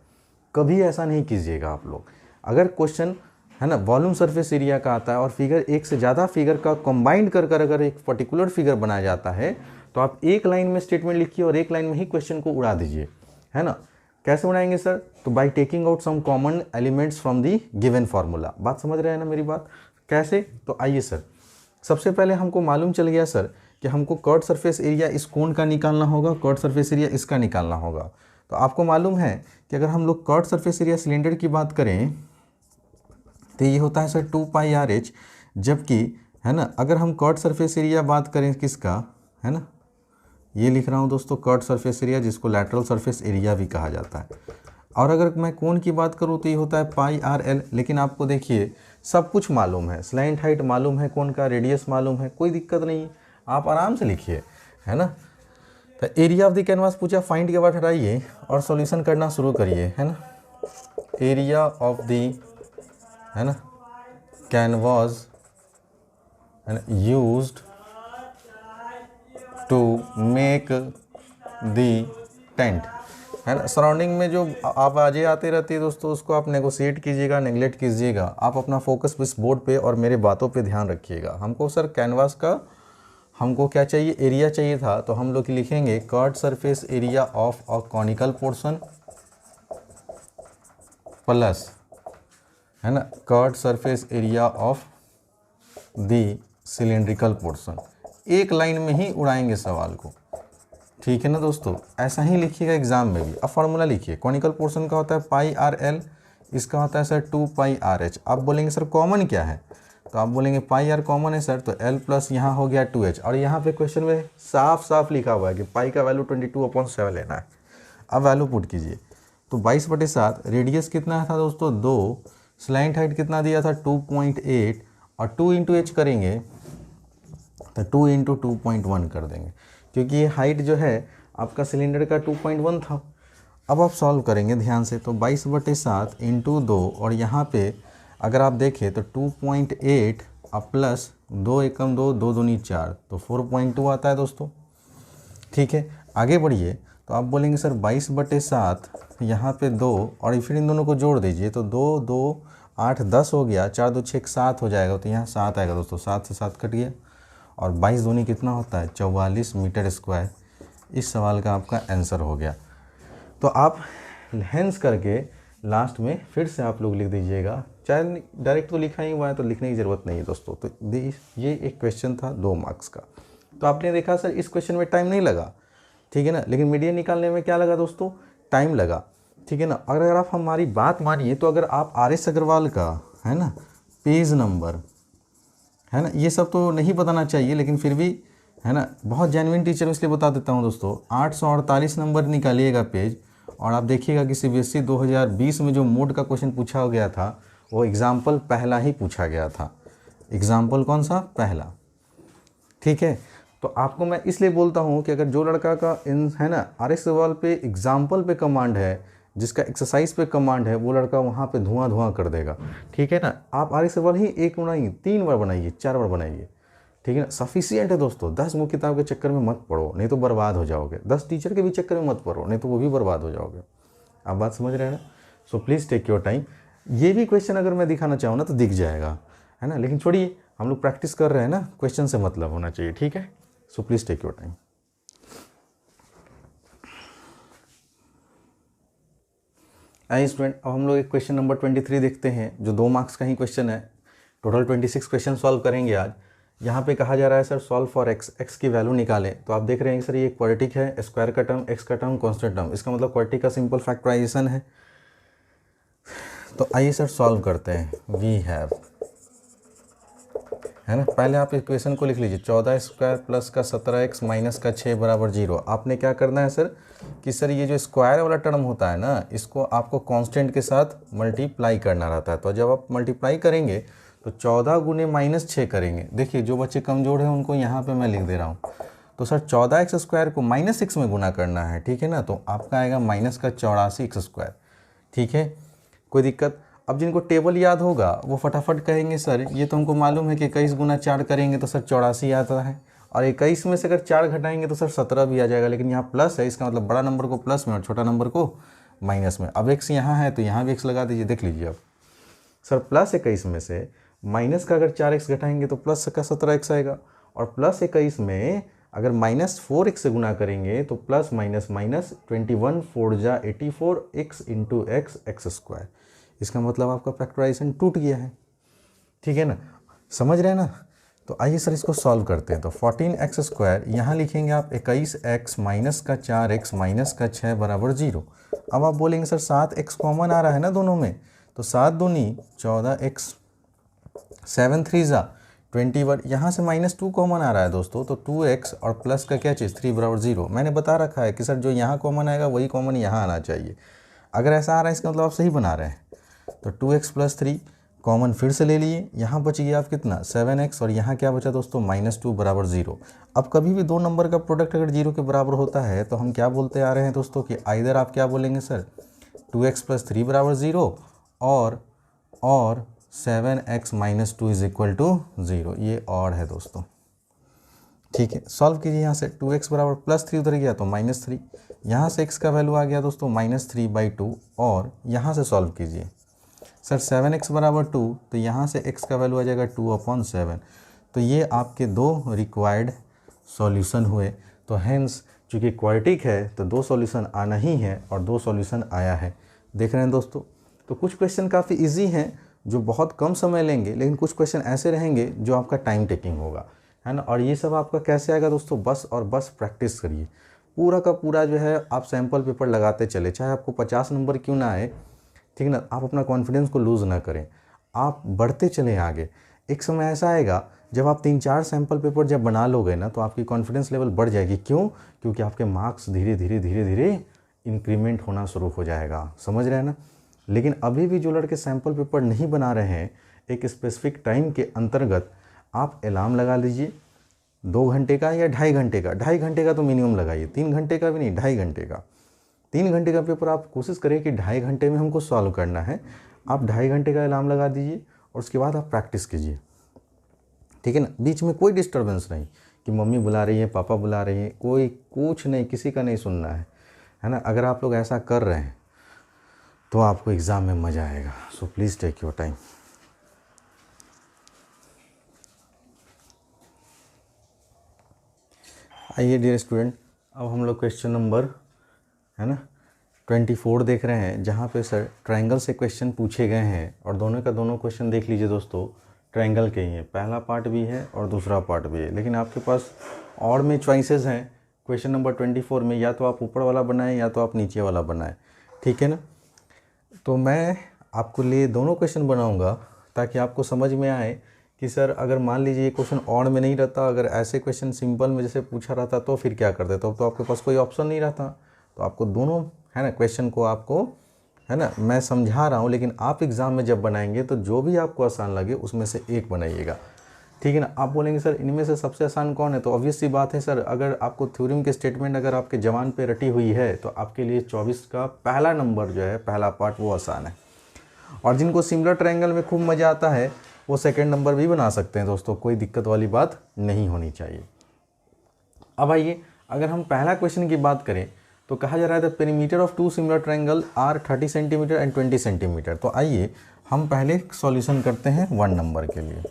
कभी ऐसा नहीं कीजिएगा आप लोग। अगर क्वेश्चन है ना वॉल्यूम सरफेस एरिया का आता है और फिगर एक से ज़्यादा फिगर का कंबाइंड कर अगर एक पर्टिकुलर फिगर बनाया जाता है तो आप एक लाइन में स्टेटमेंट लिखिए और एक लाइन में ही क्वेश्चन को उड़ा दीजिए, है ना। कैसे उड़ाएंगे सर, तो by taking out some common elements from the given formula. बात समझ रहे हैं ना मेरी बात, कैसे, तो आइए सर। सबसे पहले हमको मालूम चल गया सर कि हमको कर्व सरफेस एरिया इस कोण का निकालना होगा, कर्व सरफेस एरिया इसका निकालना होगा। तो आपको मालूम है कि अगर हम लोग कर्व सरफेस एरिया सिलेंडर की बात करें तो ये होता है सर 2πRh, जबकि है ना अगर हम कर्व सरफेस एरिया बात करें किसका, है ना, ये लिख रहा हूँ दोस्तों कर्व सरफेस एरिया, जिसको लैटरल सरफेस एरिया भी कहा जाता है। और अगर मैं कोण की बात करूँ तो ये होता है πRL। लेकिन आपको देखिए सब कुछ मालूम है, स्लाइंट हाइट मालूम है, कोण का रेडियस मालूम है, कोई दिक्कत नहीं, आप आराम से लिखिए, है ना। तो एरिया ऑफ द कैनवास पूछा, फाइंड के बाद हटाइए और सॉल्यूशन करना शुरू करिए, है ना। एरिया ऑफ द है ना canvas used to make the tent, है ना। सराउंडिंग में जो आवाज़ें आती रहती है दोस्तों उसको आप नेगोशिएट कीजिएगा, नेगलेक्ट कीजिएगा। आप अपना फोकस इस बोर्ड पे और मेरे बातों पे ध्यान रखिएगा। हमको सर कैनवास का हमको क्या चाहिए, एरिया चाहिए था, तो हम लोग लिखेंगे curve surface area of a conical portion plus है ना curve surface area of the cylindrical portion. एक लाइन में ही उड़ाएंगे सवाल को, ठीक है ना दोस्तों। ऐसा ही लिखिएगा एग्जाम में भी। अब फार्मूला लिखिए, कॉनिकल पोर्शन का होता है πRL, इसका होता है सर 2πRh। आप बोलेंगे सर कॉमन क्या है, तो आप बोलेंगे πR कॉमन है सर, तो L प्लस यहाँ हो गया 2H। और यहाँ पे क्वेश्चन में साफ साफ लिखा हुआ है कि पाई का वैल्यू 22/7 लेना है। अब वैल्यू पुट कीजिए, तो 22/7, रेडियस कितना था दोस्तों 2, स्लाइंट हाइट कितना दिया था 2.8, और 2 इंटू एच करेंगे तो 2 इंटू 2.1 कर देंगे, क्योंकि ये हाइट जो है आपका सिलेंडर का 2.1 था। अब आप सॉल्व करेंगे ध्यान से, तो 22/7 इंटू 2, और यहाँ पे अगर आप देखें तो 2.8 अब प्लस 2 एकम 2, 2 दूनी 4, तो 4.2 आता है दोस्तों, ठीक है। आगे बढ़िए, तो आप बोलेंगे सर 22/7 यहाँ पे 2, और फिर इन दोनों को जोड़ दीजिए, तो 2 2 8 10 हो गया, 4 2 6 7 हो जाएगा, तो यहाँ 7 आएगा दोस्तों, 7 से 7 कट गया, और 22 दूनी कितना होता है 44 मीटर स्क्वायर। इस सवाल का आपका आंसर हो गया। तो आप हेंस करके लास्ट में फिर से आप लोग लिख दीजिएगा, चाहे डायरेक्ट तो लिखा ही हुआ है तो लिखने की ज़रूरत नहीं है दोस्तों। तो ये एक क्वेश्चन था 2 मार्क्स का। तो आपने देखा सर इस क्वेश्चन में टाइम नहीं लगा, ठीक है ना, लेकिन मीडियन निकालने में क्या लगा दोस्तों, टाइम लगा, ठीक है ना। अगर आप हमारी बात मानिए तो अगर आप RS अग्रवाल का है ना पेज नंबर है ना, ये सब तो नहीं बताना चाहिए, लेकिन फिर भी है ना बहुत जेन्युइन टीचर इसलिए बता देता हूँ दोस्तों। 848 नंबर निकालिएगा पेज, और आप देखिएगा कि CBSE 2020 में जो मोड का क्वेश्चन पूछा गया था वो एग्जाम्पल पहला ही पूछा गया था। एग्जाम्पल कौन सा, पहला, ठीक है। तो आपको मैं इसलिए बोलता हूँ कि अगर जो लड़का का इन है ना RX सवाल पे एग्जाम्पल पे कमांड है, जिसका एक्सरसाइज पे कमांड है, वो लड़का वहाँ पे धुआं धुआं कर देगा। ठीक है ना, आप RX सवाल ही एक बनाइए, 3 बार बनाइए, 4 बार बनाइए। ठीक है ना, सफिशियंट है दोस्तों। 10 बुक किताब के चक्कर में मत पढ़ो, नहीं तो बर्बाद हो जाओगे। 10 टीचर के भी चक्कर में मत पढ़ो, नहीं तो वो भी बर्बाद हो जाओगे। आप बात समझ रहे हैं ना। So please take your time. ये भी क्वेश्चन अगर मैं दिखाना चाहूँ ना तो दिख जाएगा, है ना, लेकिन छोड़िए, हम लोग प्रैक्टिस कर रहे हैं ना, क्वेश्चन से मतलब होना चाहिए। ठीक है, so please take your time. आइए स्टूडेंट, अब हम लोग एक क्वेश्चन नंबर 23 देखते हैं, जो 2 मार्क्स का ही क्वेश्चन है। टोटल 26 क्वेश्चन सॉल्व करेंगे आज। यहाँ पे कहा जा रहा है सर सॉल्व फॉर एक्स की वैल्यू निकालें। तो आप देख रहे हैं सर, ये एक क्वाड्रेटिक है, स्क्वायर का टर्म, एक्स का टर्म, कांस्टेंट टर्म, इसका मतलब क्वाड्रेटिक का सिंपल फैक्टराइजेशन है। तो आइए सर सॉल्व करते हैं। वी हैव, है ना, पहले आप इक्वेशन को लिख लीजिए, 14 स्क्वायर प्लस का 17x माइनस का 6 बराबर 0। आपने क्या करना है सर कि सर ये जो स्क्वायर वाला टर्म होता है ना, इसको आपको कांस्टेंट के साथ मल्टीप्लाई करना रहता है। तो जब आप मल्टीप्लाई करेंगे तो 14 गुने -6 करेंगे। देखिए जो बच्चे कमज़ोर हैं उनको यहाँ पे मैं लिख दे रहा हूँ। तो सर 14x स्क्वायर को -6 में गुना करना है। ठीक है ना, तो आपका आएगा माइनस का 84x स्क्वायर। ठीक है, कोई दिक्कत। अब जिनको टेबल याद होगा वो फटाफट कहेंगे सर ये तो हमको मालूम है कि 21 गुना 4 करेंगे तो सर 84 आता है, और 21 में से अगर 4 घटाएंगे तो सर 17 भी आ जाएगा। लेकिन यहाँ प्लस है, इसका मतलब बड़ा नंबर को प्लस में और छोटा नंबर को माइनस में। अब एक्स यहाँ है तो यहाँ भी एक्स लगा दीजिए। देख लीजिए अब सर, प्लस 21 में से माइनस का अगर 4x घटाएंगे तो प्लस का 17x आएगा, और प्लस 21 में अगर -4x से गुना करेंगे तो प्लस माइनस माइनस 21 4 जा 84 x इंटू एक्स स्क्वायर। इसका मतलब आपका फैक्टराइजेशन टूट गया है। ठीक है ना, समझ रहे हैं ना। तो आइए सर इसको सॉल्व करते हैं। तो 14x स्क्वायर यहाँ लिखेंगे आप 21x माइनस का 4x माइनस का 6 बराबर 0। अब आप बोलेंगे सर 7x कॉमन आ रहा है ना दोनों में, तो 7 दूनी 14x, 7 3 जा 21, यहाँ से -2 कॉमन आ रहा है दोस्तों, तो 2x और प्लस का क्या चीज़ 3 बराबर 0। मैंने बता रखा है कि सर जो यहाँ कॉमन आएगा वही कॉमन यहाँ आना चाहिए। अगर ऐसा आ रहा है इसका मतलब आप सही बना रहे हैं। तो 2x + 3 कॉमन फिर से ले लिए, यहाँ बच गया आप कितना 7x, और यहाँ क्या बचा दोस्तों -2 बराबर 0। अब कभी भी 2 नंबर का प्रोडक्ट अगर 0 के बराबर होता है तो हम क्या बोलते आ रहे हैं दोस्तों कि आइदर आप क्या बोलेंगे सर 2x + 3 बराबर 0 और 7x - 2 = 0। ये और है दोस्तों। ठीक है, सॉल्व कीजिए। यहाँ से 2x बराबर +3 उधर गया तो -3, यहाँ से x का वैल्यू आ गया दोस्तों -3/2, और यहाँ से सॉल्व कीजिए सर 7x बराबर 2, तो यहाँ से x का वैल्यू आ जाएगा 2/7। तो ये आपके 2 रिक्वायर्ड सॉल्यूशन हुए। तो हेंस चूँकि क्वाड्रेटिक है तो 2 सॉल्यूशन आना ही है, और 2 सॉल्यूशन आया है। देख रहे हैं दोस्तों। तो कुछ क्वेश्चन काफ़ी इजी हैं जो बहुत कम समय लेंगे, लेकिन कुछ क्वेश्चन ऐसे रहेंगे जो आपका टाइम टेकिंग होगा, है ना। और ये सब आपका कैसे आएगा दोस्तों, बस और बस प्रैक्टिस करिए। पूरा का पूरा जो है आप सैम्पल पेपर लगाते चले, चाहे आपको 50 नंबर क्यों ना आए। ठीक ना, आप अपना कॉन्फिडेंस को लूज़ ना करें, आप बढ़ते चलें आगे। एक समय ऐसा आएगा जब आप 3-4 सैम्पल पेपर जब बना लोगे ना तो आपकी कॉन्फिडेंस लेवल बढ़ जाएगी। क्यों? क्योंकि आपके मार्क्स धीरे धीरे इंक्रीमेंट होना शुरू हो जाएगा। समझ रहे हैं ना। लेकिन अभी भी जो लड़के सैम्पल पेपर नहीं बना रहे हैं, एक स्पेसिफिक टाइम के अंतर्गत आप अलार्म लगा लीजिए 2 घंटे का या 2.5 घंटे का। 2.5 घंटे का तो मिनिमम लगाइए, 3 घंटे का भी नहीं, 2.5 घंटे का। 3 घंटे का पेपर आप कोशिश करें कि 2.5 घंटे में हमको सॉल्व करना है। आप 2.5 घंटे का अलार्म लगा दीजिए और उसके बाद आप प्रैक्टिस कीजिए। ठीक है ना, बीच में कोई डिस्टर्बेंस नहीं कि मम्मी बुला रही है, पापा बुला रही है, कोई कुछ नहीं, किसी का नहीं सुनना है ना। अगर आप लोग ऐसा कर रहे हैं तो आपको एग्ज़ाम में मज़ा आएगा। So please take your time. आइए डियर स्टूडेंट, अब हम लोग क्वेश्चन नंबर, है ना, 24 देख रहे हैं, जहाँ पे सर ट्रायंगल से क्वेश्चन पूछे गए हैं। और दोनों का दोनों क्वेश्चन देख लीजिए दोस्तों, ट्रायंगल के ही हैं। पहला पार्ट भी है और दूसरा पार्ट भी है, लेकिन आपके पास और में चॉइसेस हैं। क्वेश्चन नंबर 24 में या तो आप ऊपर वाला बनाएं या तो आप नीचे वाला बनाएं। ठीक है ना। तो मैं आपको लिए दोनों क्वेश्चन बनाऊंगा ताकि आपको समझ में आए कि सर अगर मान लीजिए ये क्वेश्चन ऑड में नहीं रहता, अगर ऐसे क्वेश्चन सिंपल में जैसे पूछा रहता तो फिर क्या करते। तो आपके पास कोई ऑप्शन नहीं रहता। तो आपको दोनों, है ना, क्वेश्चन को आपको, है ना, मैं समझा रहा हूँ, लेकिन आप एग्ज़ाम में जब बनाएंगे तो जो भी आपको आसान लगे उसमें से एक बनाइएगा। ठीक है ना। आप बोलेंगे सर इनमें से सबसे आसान कौन है, तो ऑब्वियस सी बात है सर, अगर आपको थ्योरम के स्टेटमेंट अगर आपके जबान पे रटी हुई है तो आपके लिए 24 का पहला नंबर जो है, पहला पार्ट वो आसान है। और जिनको सिमिलर ट्रायंगल में खूब मज़ा आता है वो सेकंड नंबर भी बना सकते हैं दोस्तों, कोई दिक्कत वाली बात नहीं होनी चाहिए। अब आइए अगर हम पहला क्वेश्चन की बात करें तो कहा जा रहा था perimeter of two similar triangle are 30 centimetre and 20 centimetre. तो आइए हम पहले सॉल्यूशन करते हैं 1 नंबर के लिए।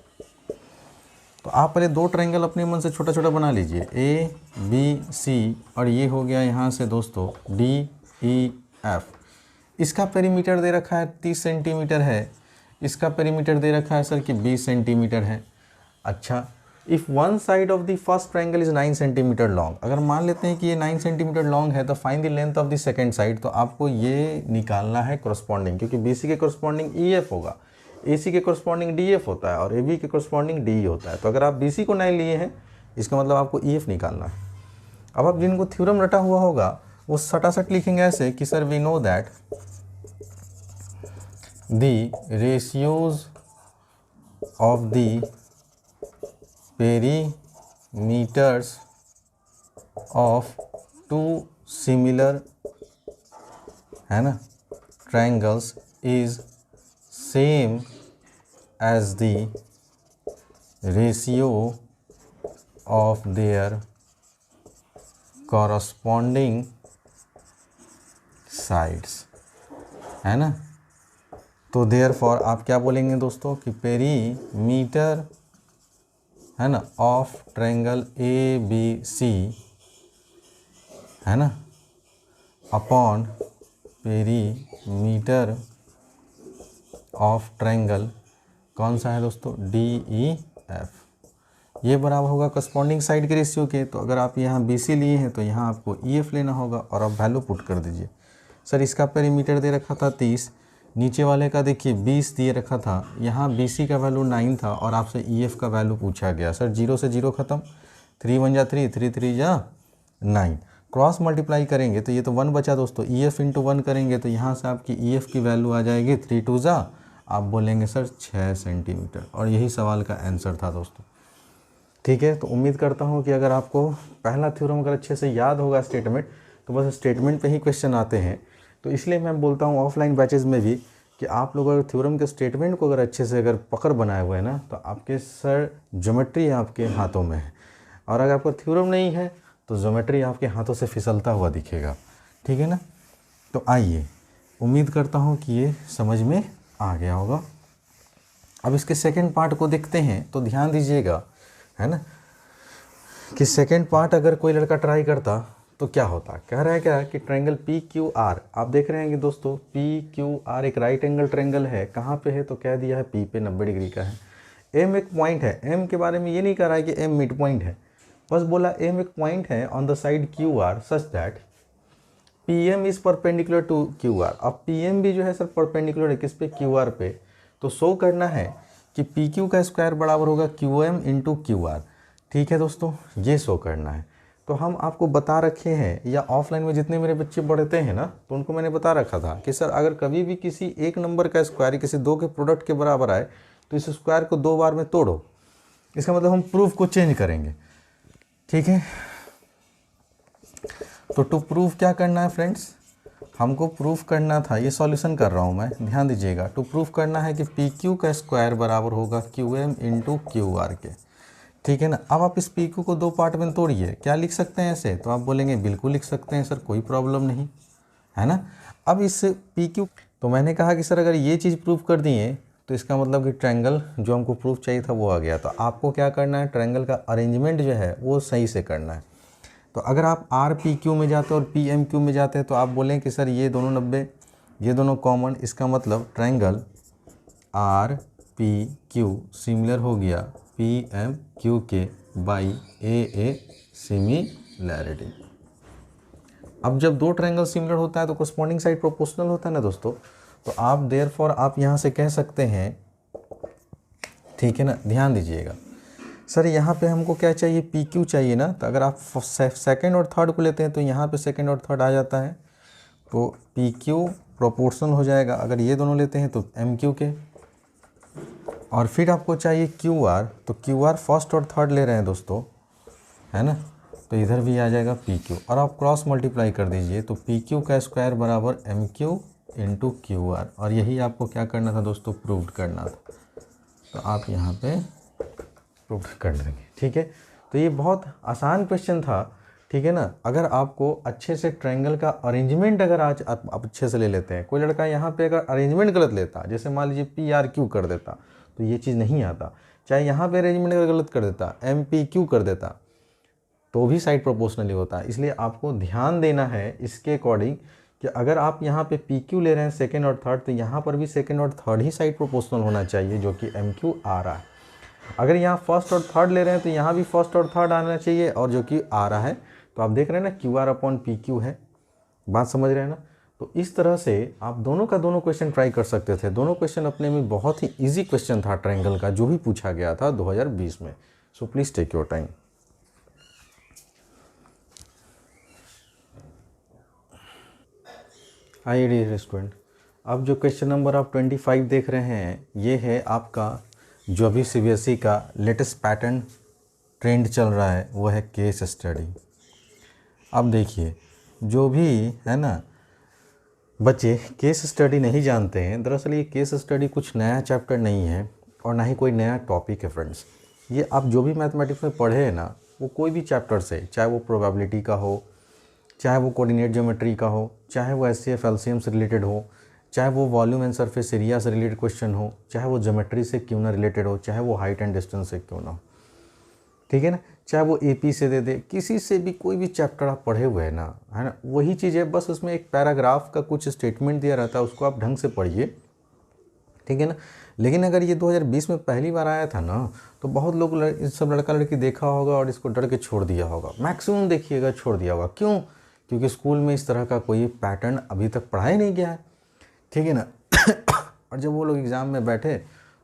तो आप पहले दो ट्रायंगल अपने मन से छोटा छोटा बना लीजिए, ए बी सी, और ये हो गया यहाँ से दोस्तों डी ई एफ। इसका पेरीमीटर दे रखा है 30 सेंटीमीटर है, इसका पेरीमीटर दे रखा है सर कि 20 सेंटीमीटर है। अच्छा, if one side of the first triangle is 9 centimetre long, अगर मान लेते हैं कि ये 9 सेंटीमीटर लॉन्ग है तो find the length of the second side. तो आपको ये निकालना है करस्पॉन्डिंग, क्योंकि बी सी के करस्पॉन्डिंग ई एफ होगा, ए सी के करस्पॉन्डिंग डी एफ होता है और ए बी के करस्पॉन्डिंग डी होता है। तो अगर आप बी सी को 9 लिए हैं इसका मतलब आपको ई एफ निकालना है। अब आप जिनको थ्योरम रटा हुआ होगा वो सटासट लिखेंगे ऐसे कि sir we know that the ratios of the perimeters of two similar है ना triangles is same as the ratio of their corresponding sides, है ना। तो therefore आप क्या बोलेंगे दोस्तों कि पेरीमीटर है ना of triangle A B C है ना अपॉन पेरीमीटर ऑफ ट्रायंगल कौन सा है दोस्तों डी ई एफ, ये बराबर होगा करस्पॉन्डिंग साइड के रेशियो के। तो अगर आप यहाँ बी सी लिए हैं तो यहाँ आपको ई एफ लेना होगा और आप वैल्यू पुट कर दीजिए। सर इसका पेरीमीटर दे रखा था 30, नीचे वाले का देखिए 20 दिए रखा था, यहाँ बी सी का वैल्यू 9 था और आपसे ई एफ का वैल्यू पूछा गया। सर 0 से 0 ख़त्म, 3 1 जा 3, 3 3 जा 9, क्रॉस मल्टीप्लाई करेंगे तो ये तो 1 बचा दोस्तों, ई एफ इंटू 1 करेंगे तो यहाँ से आपकी ई एफ की वैल्यू आ जाएगी 3 2 जा, आप बोलेंगे सर 6 सेंटीमीटर। और यही सवाल का आंसर था दोस्तों। ठीक है, तो उम्मीद करता हूँ कि अगर आपको पहला थ्योरम अगर अच्छे से याद होगा स्टेटमेंट, तो बस स्टेटमेंट पे ही क्वेश्चन आते हैं। तो इसलिए मैं बोलता हूँ ऑफलाइन बैचेज़ में भी कि आप लोग अगर थ्योरम के स्टेटमेंट को अगर अच्छे से अगर पकड़ बनाए हुए हैं ना तो आपके सर ज्योमेट्री आपके हाथों में है, और अगर आपका थ्योरम नहीं है तो ज्योमेट्री आपके हाथों से फिसलता हुआ दिखेगा। ठीक है ना। तो आइए, उम्मीद करता हूँ कि ये समझ में आ गया होगा। अब इसके सेकेंड पार्ट को देखते हैं तो ध्यान दीजिएगा, है ना, कि सेकेंड पार्ट अगर कोई लड़का ट्राई करता तो क्या होता। कह रहा है क्या कि ट्रायंगल पी क्यू आर, आप देख रहे हैं कि दोस्तों पी क्यू आर एक राइट एंगल ट्रायंगल है। कहाँ पे है तो कह दिया है पी पे 90 डिग्री का है। एम एक पॉइंट है, एम के बारे में ये नहीं कह रहा है कि एम मिड पॉइंट है, बस बोला एम एक पॉइंट है on the side Q R such that P M is perpendicular to Q R. अब पी एम भी जो है सर परपेंडिकुलर है किस पे, क्यू आर पे। तो शो करना है कि पी क्यू का स्क्वायर बराबर होगा Q M into Q R. ठीक है दोस्तों, ये शो करना है। तो हम आपको बता रखे हैं, या ऑफलाइन में जितने मेरे बच्चे पढ़ते हैं ना तो उनको मैंने बता रखा था कि सर अगर कभी भी किसी एक नंबर का स्क्वायर किसी दो के प्रोडक्ट के बराबर आए तो इस स्क्वायर को 2 बार में तोड़ो, इसका मतलब हम प्रूफ को चेंज करेंगे। ठीक है, तो टू प्रूफ क्या करना है फ्रेंड्स, हमको प्रूफ करना था, ये सॉल्यूशन कर रहा हूँ मैं, ध्यान दीजिएगा। टू प्रूफ करना है कि पी क्यू का स्क्वायर बराबर होगा Q M into Q R के। ठीक है ना। अब आप इस पी क्यू को 2 पार्ट में तोड़िए, क्या लिख सकते हैं ऐसे, तो आप बोलेंगे बिल्कुल लिख सकते हैं सर, कोई प्रॉब्लम नहीं, है ना। अब इस पी क्यू, तो मैंने कहा कि सर अगर ये चीज़ प्रूफ कर दिए तो इसका मतलब कि ट्रायंगल जो हमको प्रूफ चाहिए था वो आ गया। तो आपको क्या करना है, ट्रायंगल का अरेंजमेंट जो है वो सही से करना है। तो अगर आप आर पी क्यू में जाते और पी एम क्यू में जाते हैं तो आप बोलें कि सर ये दोनों 90, ये दोनों कॉमन, इसका मतलब triangle R P Q similar हो गया पी एम क्यू के बाई ए सिमिलैरिटी। अब जब दो ट्रायंगल सिमिलर होता है तो करस्पॉन्डिंग साइड प्रोपोर्शनल होता है ना दोस्तों, तो आप देयरफॉर आप यहाँ से कह सकते हैं, ठीक है ना, ध्यान दीजिएगा। सर यहाँ पे हमको क्या चाहिए, पी क्यू चाहिए ना, तो अगर आप सेकंड और थर्ड को लेते हैं तो यहाँ पे सेकंड और थर्ड आ जाता है, तो पी क्यू प्रोपोर्शनल हो जाएगा। अगर ये दोनों लेते हैं तो एम क्यू के, और फिर आपको चाहिए क्यू आर, तो क्यू आर फर्स्ट और थर्ड ले रहे हैं दोस्तों, है ना, तो इधर भी आ जाएगा पी क्यू, और आप क्रॉस मल्टीप्लाई कर दीजिए तो पी क्यू का स्क्वायर बराबर M Q into Q R, और यही आपको क्या करना था दोस्तों, प्रूव करना था। तो आप यहाँ पे प्रूव कर देंगे, ठीक है। तो ये बहुत आसान क्वेश्चन था, ठीक है ना। अगर आपको अच्छे से ट्रायंगल का अरेंजमेंट अगर आज आप अच्छे से ले लेते हैं, कोई लड़का यहाँ पे अगर अरेंजमेंट गलत लेता, जैसे मान लीजिए पी आर क्यू कर देता, तो ये चीज़ नहीं आता। चाहे यहाँ पे अरेंजमेंट अगर गलत कर देता, एम पी क्यू कर देता, तो भी साइड प्रोपोर्शनली होता है। इसलिए आपको ध्यान देना है इसके अकॉर्डिंग कि अगर आप यहाँ पे पी क्यू ले रहे हैं सेकेंड और थर्ड, तो यहाँ पर भी सेकेंड और थर्ड ही साइड प्रोपोर्शनल होना चाहिए, जो कि एम क्यू आ रहा है। अगर यहाँ फर्स्ट और थर्ड ले रहे हैं तो यहाँ भी फर्स्ट और थर्ड आना चाहिए, और जो कि आ रहा है। तो आप देख रहे हैं ना, Q R upon P Q है, बात समझ रहे हैं ना। तो इस तरह से आप दोनों का दोनों क्वेश्चन ट्राई कर सकते थे। दोनों क्वेश्चन अपने में बहुत ही ईजी क्वेश्चन था ट्रायंगल का, जो भी पूछा गया था 2020 में। So please take your time. आइए डियर स्टूडेंट, अब जो क्वेश्चन नंबर आप 25 देख रहे हैं, ये है आपका जो अभी सीबीएसई का लेटेस्ट पैटर्न ट्रेंड चल रहा है, वो है केस स्टडी। अब देखिए, जो भी है ना बच्चे केस स्टडी नहीं जानते हैं, दरअसल ये केस स्टडी कुछ नया चैप्टर नहीं है और ना ही कोई नया टॉपिक है फ्रेंड्स। ये आप जो भी मैथमेटिक्स में पढ़े हैं ना, वो कोई भी चैप्टर से, चाहे वो प्रोबेबिलिटी का हो, चाहे वो कोऑर्डिनेट ज्योमेट्री का हो, चाहे वो एचसीएफ एलसीएम से रिलेटेड हो, चाहे वो वॉल्यूम एंड सरफेस एरिया से रिलेटेड क्वेश्चन हो, चाहे वो ज्योमेट्री से क्यों ना रिलेटेड हो, चाहे वो हाइट एंड डिस्टेंस से क्यों ना हो, ठीक है ना, चाहे वो एपी से दे दे, किसी से भी कोई भी चैप्टर आप पढ़े हुए हैं ना, है ना, वही चीज़ है। बस उसमें एक पैराग्राफ का कुछ स्टेटमेंट दिया रहता है, उसको आप ढंग से पढ़िए, ठीक है ना। लेकिन अगर ये 2020 में पहली बार आया था ना, तो बहुत लोग सब लड़का लड़की देखा होगा और इसको डर के छोड़ दिया होगा। मैक्सिमम देखिएगा छोड़ दिया होगा। क्यों? क्योंकि स्कूल में इस तरह का कोई पैटर्न अभी तक पढ़ाया नहीं गया है, ठीक है ना। और जब वो लोग एग्ज़ाम में बैठे